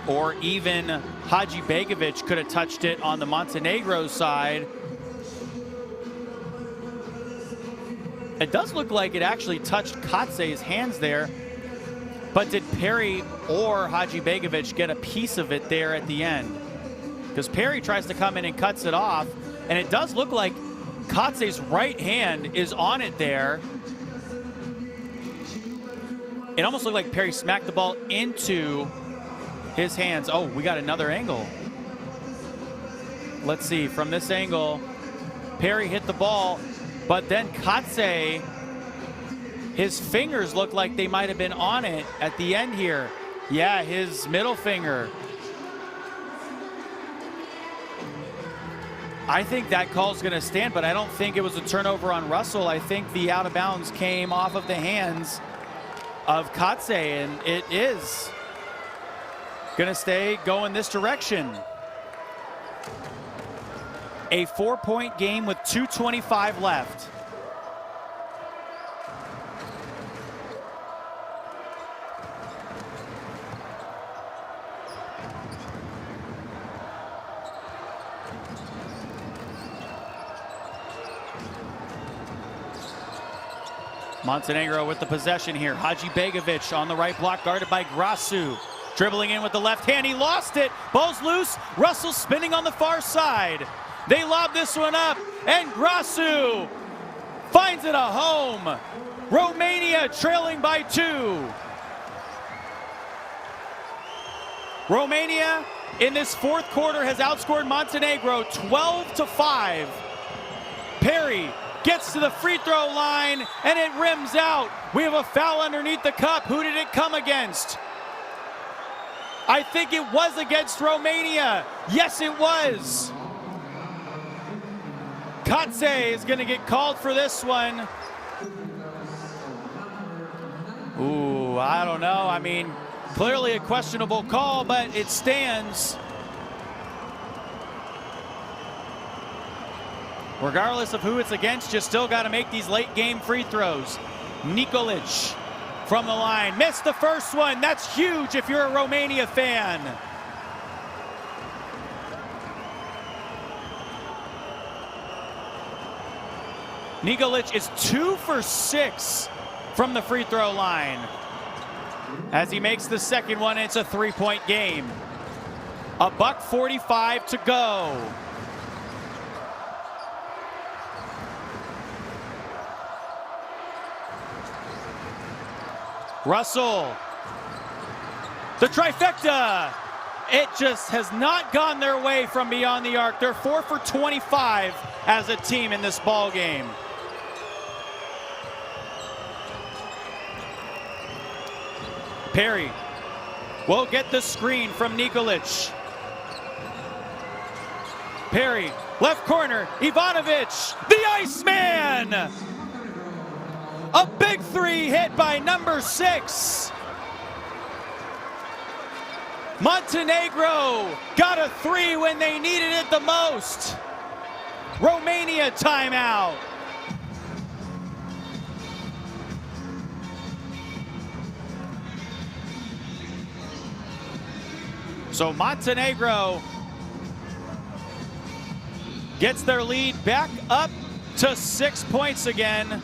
or even Hadzibegovic could have touched it on the Montenegro side. It does look like it actually touched Katse's hands there. But did Perry or Hadzibegovic get a piece of it there at the end? Because Perry tries to come in and cuts it off, and it does look like Katse's right hand is on it there. It almost looked like Perry smacked the ball into his hands. Oh, we got another angle. Let's see, from this angle, Perry hit the ball, but then Katse, his fingers look like they might have been on it at the end here. Yeah, his middle finger. I think that call's going to stand, but I don't think it was a turnover on Russell. I think the out of bounds came off of the hands of Katse, and it is going to stay going this direction. A 4-point game with 2:25 left. Montenegro with the possession here. Hadzibegovic on the right block, guarded by Grasu. Dribbling in with the left hand, he lost it. Ball's loose, Russell spinning on the far side. They lob this one up, and Grasu finds it a home. Romania trailing by 2. Romania in this fourth quarter has outscored Montenegro 12-5. Perry gets to the free throw line, and it rims out. We have a foul underneath the cup. Who did it come against? I think it was against Romania. Yes, it was. Katse is going to get called for this one. Ooh, I don't know. I mean, clearly a questionable call, but it stands. Regardless of who it's against, you still got to make these late game free throws. Nikolic from the line, missed the first one. That's huge if you're a Romania fan. Nikolic is 2 for 6 from the free throw line. As he makes the second one, it's a 3-point game. $1:45 to go. Russell, the trifecta. It just has not gone their way from beyond the arc. They're 4 for 25 as a team in this ball game. Perry will get the screen from Nikolic. Perry, left corner, Ivanovic, the Iceman! A big three hit by number 6. Montenegro got a 3 when they needed it the most. Romania timeout. So Montenegro gets their lead back up to 6 points again.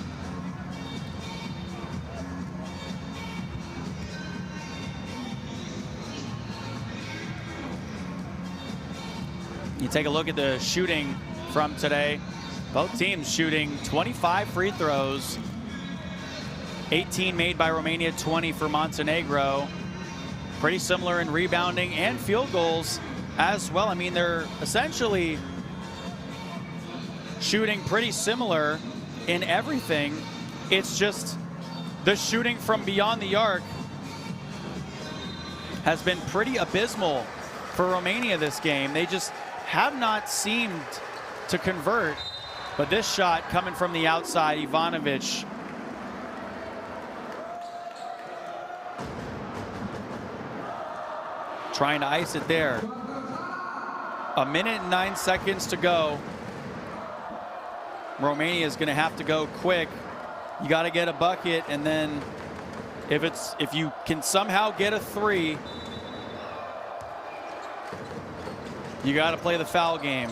You take a look at the shooting from today. Both teams shooting 25 free throws. 18 made by Romania, 20 for Montenegro. Pretty similar in rebounding and field goals as well. I mean, they're essentially shooting pretty similar in everything. It's just the shooting from beyond the arc has been pretty abysmal for Romania this game. They just have not seemed to convert. But this shot coming from the outside, Ivanovic. Trying to ice it there. 1 minute and 9 seconds to go. Romania is going to have to go quick. You got to get a bucket, and then if you can somehow get a 3, you got to play the foul game.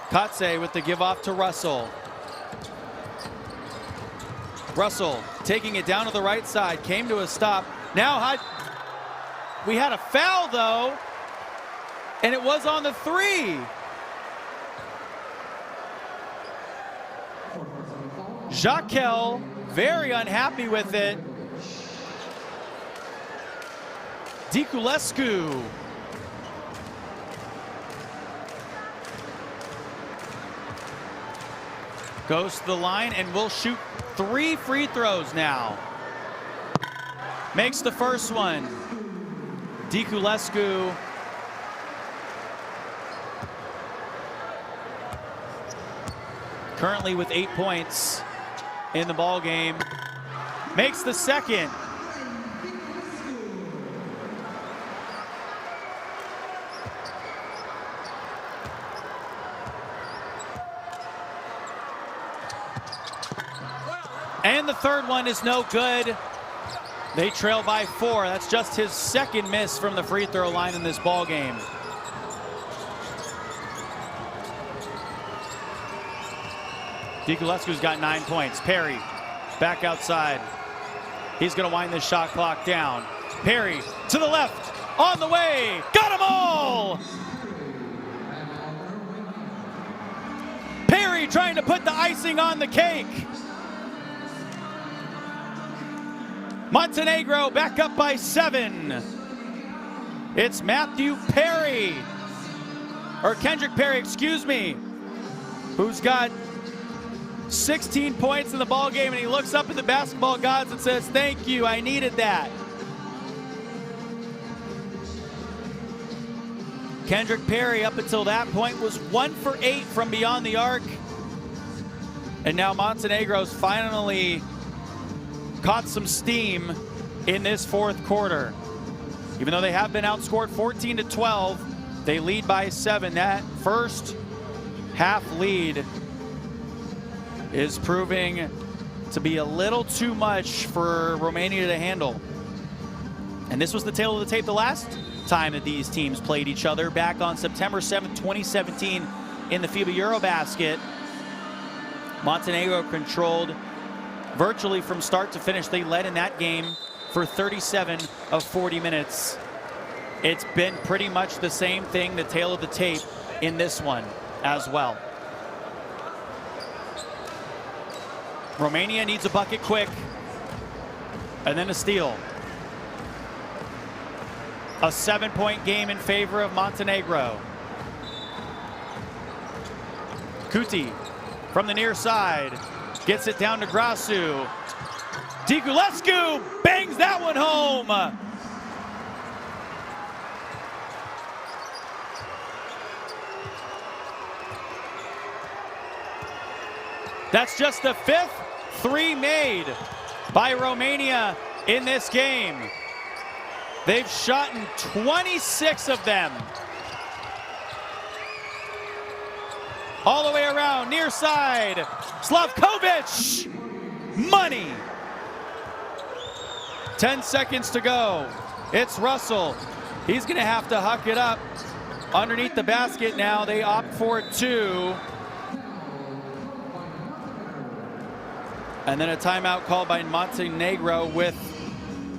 Katse with the give off to Russell. Russell taking it down to the right side, came to a stop. Now we had a foul though, and it was on the 3. Jaquel very unhappy with it. Diculescu. Goes to the line and will shoot 3 free throws now. Makes the first one. Diculescu. Currently with 8 points in the ball game. Makes the second. And the third one is no good. They trail by 4. That's just his second miss from the free throw line in this ball game. Diculescu's got 9 points. Perry back outside. He's going to wind this shot clock down. Perry to the left, on the way, got them all! Perry trying to put the icing on the cake. Montenegro back up by 7. It's Matthew Perry, or Kendrick Perry, excuse me, who's got 16 points in the ball game, and he looks up at the basketball gods and says, "Thank you, I needed that." Kendrick Perry, up until that point, was 1 for 8 from beyond the arc. And now Montenegro's finally caught some steam in this fourth quarter. Even though they have been outscored 14-12, they lead by 7. That first half lead is proving to be a little too much for Romania to handle. And this was the tail of the tape the last time that these teams played each other, back on September 7th, 2017 in the FIBA Eurobasket. Montenegro controlled virtually from start to finish. They led in that game for 37 of 40 minutes. It's been pretty much the same thing, the tail of the tape, in this one as well. Romania needs a bucket quick, and then a steal. A 7-point game in favor of Montenegro. Kuti from the near side gets it down to Grasu. Diculescu bangs that one home. That's just the 5th 3 made by Romania in this game. They've shot 26 of them. All the way around, near side, Slavkovic, money. 10 seconds to go. It's Russell. He's gonna have to huck it up underneath the basket now. They opt for 2. And then a timeout called by Montenegro with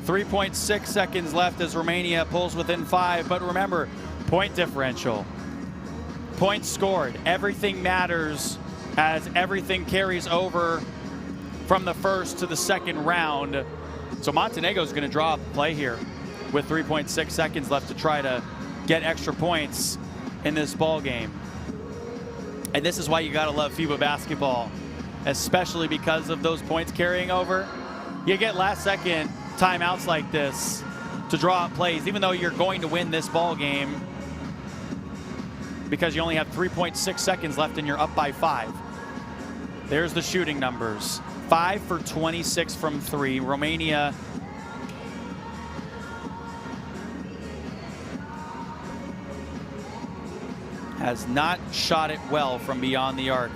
3.6 seconds left as Romania pulls within 5. But remember, point differential, points scored, everything matters as everything carries over from the first to the second round. So Montenegro is going to draw up a play here with 3.6 seconds left to try to get extra points in this ball game. And this is why you got to love FIBA basketball, especially because of those points carrying over. You get last second timeouts like this to draw up plays, even though you're going to win this ball game, because you only have 3.6 seconds left and you're up by 5. There's the shooting numbers. 5 for 26 from 3. Romania has not shot it well from beyond the arc.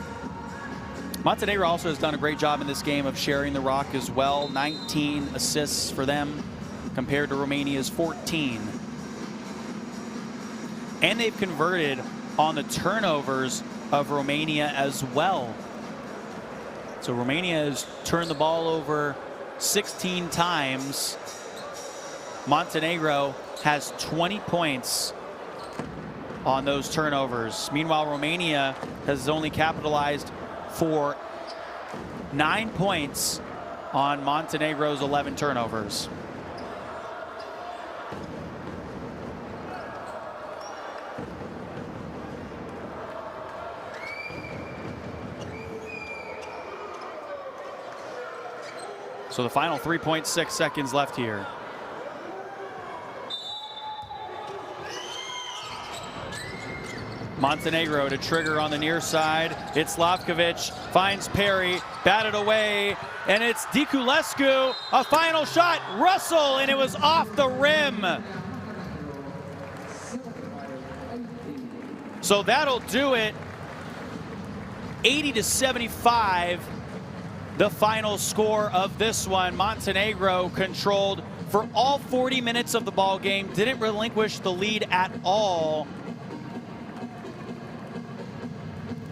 Montenegro also has done a great job in this game of sharing the rock as well. 19 assists for them compared to Romania's 14. And they've converted on the turnovers of Romania as well. So Romania has turned the ball over 16 times. Montenegro has 20 points on those turnovers. Meanwhile, Romania has only capitalized for 9 points on Montenegro's 11 turnovers. So the final 3.6 seconds left here. Montenegro to trigger on the near side. It's Slavkovic, finds Perry, batted away, and it's Diculescu. A final shot, Russell, and it was off the rim. So that'll do it. 80-75, the final score of this one. Montenegro controlled for all 40 minutes of the ball game, didn't relinquish the lead at all.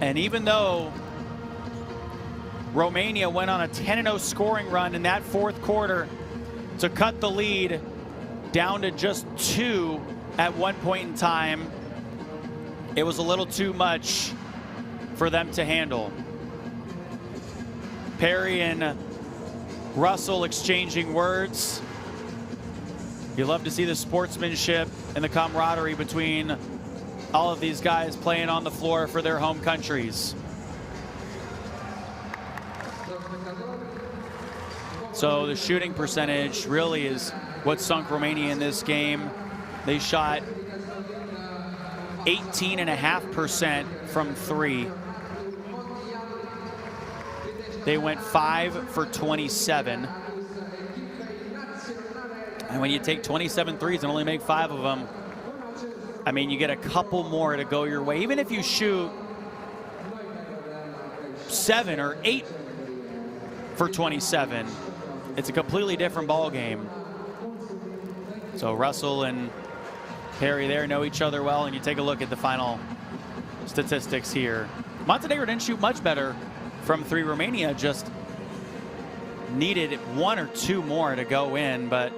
And even though Romania went on a 10-0 scoring run in that fourth quarter to cut the lead down to just 2 at one point in time. It was a little too much for them to handle. Perry and Russell exchanging words. You love to see the sportsmanship and the camaraderie between all of these guys playing on the floor for their home countries. So the shooting percentage really is what sunk Romania in this game. They shot 18.5% from 3. They went 5 for 27. And when you take 27 threes and only make 5 of them, I mean, you get a couple more to go your way. Even if you shoot 7 or 8 for 27, it's a completely different ball game. So Russell and Perry there know each other well, and you take a look at the final statistics here. Montenegro didn't shoot much better from 3. Romania just needed 1 or 2 more to go in, but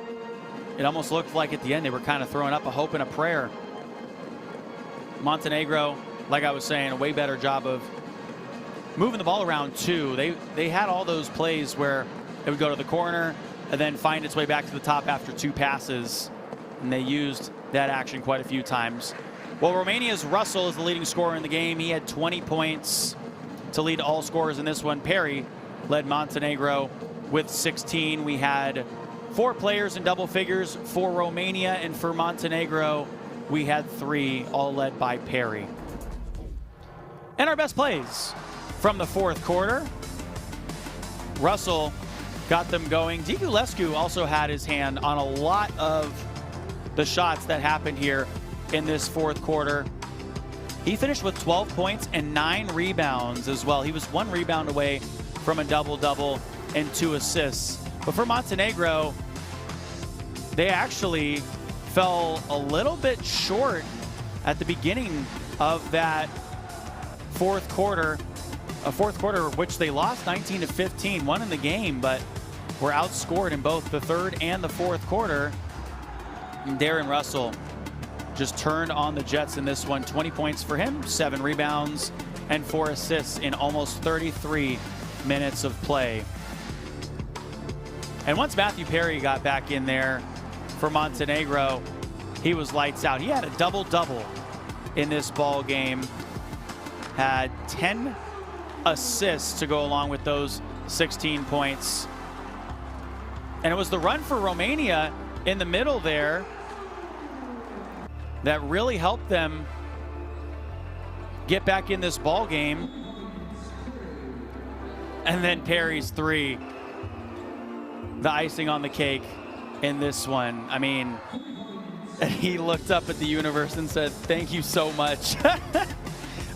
it almost looked like at the end they were kind of throwing up a hope and a prayer. Montenegro, like I was saying, a way better job of moving the ball around too. They had all those plays where it would go to the corner and then find its way back to the top after 2 passes, and they used that action quite a few times. Well, Romania's Russell is the leading scorer in the game. He had 20 points to lead all scorers in this one. Perry led Montenegro with 16. We had 4 players in double figures for Romania, and for Montenegro, we had 3, all led by Perry. And our best plays from the fourth quarter. Russell got them going. Diculescu also had his hand on a lot of the shots that happened here in this fourth quarter. He finished with 12 points and 9 rebounds as well. He was 1 rebound away from a double-double and 2 assists. But for Montenegro, they actually fell a little bit short at the beginning of that fourth quarter. A fourth quarter which they lost 19-15, won in the game, but were outscored in both the third and the fourth quarter. And Darren Russell just turned on the Jets in this one. 20 points for him, 7 rebounds, and 4 assists in almost 33 minutes of play. And once Matthew Perry got back in there for Montenegro, he was lights out. He had a double-double in this ball game. Had 10 assists to go along with those 16 points. And it was the run for Romania in the middle there that really helped them get back in this ball game. And then Perry's 3, the icing on the cake in this one. I mean, he looked up at the universe and said, "Thank you so much."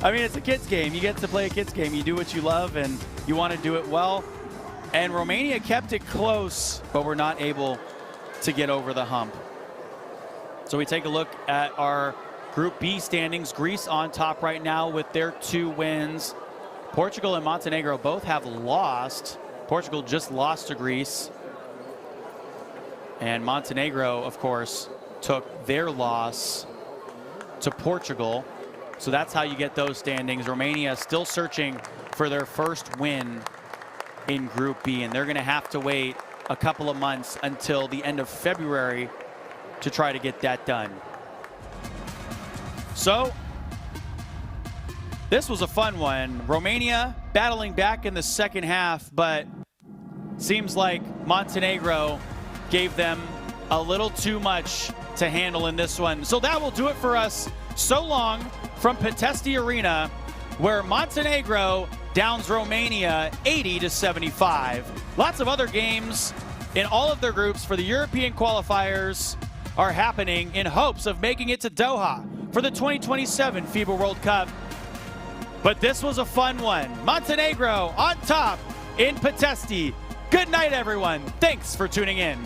I mean, it's a kids game. You get to play a kids game. You do what you love and you want to do it well. And Romania kept it close, but were not able to get over the hump. So we take a look at our Group B standings. Greece on top right now with their 2 wins. Portugal and Montenegro both have lost. Portugal just lost to Greece. And Montenegro, of course, took their loss to Portugal. So that's how you get those standings. Romania still searching for their first win in Group B, and they're going to have to wait a couple of months until the end of February to try to get that done. So this was a fun one. Romania battling back in the second half, but seems like Montenegro gave them a little too much to handle in this one. So that will do it for us. So long from Pitesti Arena, where Montenegro downs Romania 80-75. Lots of other games in all of their groups for the European qualifiers are happening in hopes of making it to Doha for the 2027 FIBA World Cup. But this was a fun one. Montenegro on top in Pitesti. Good night, everyone. Thanks for tuning in.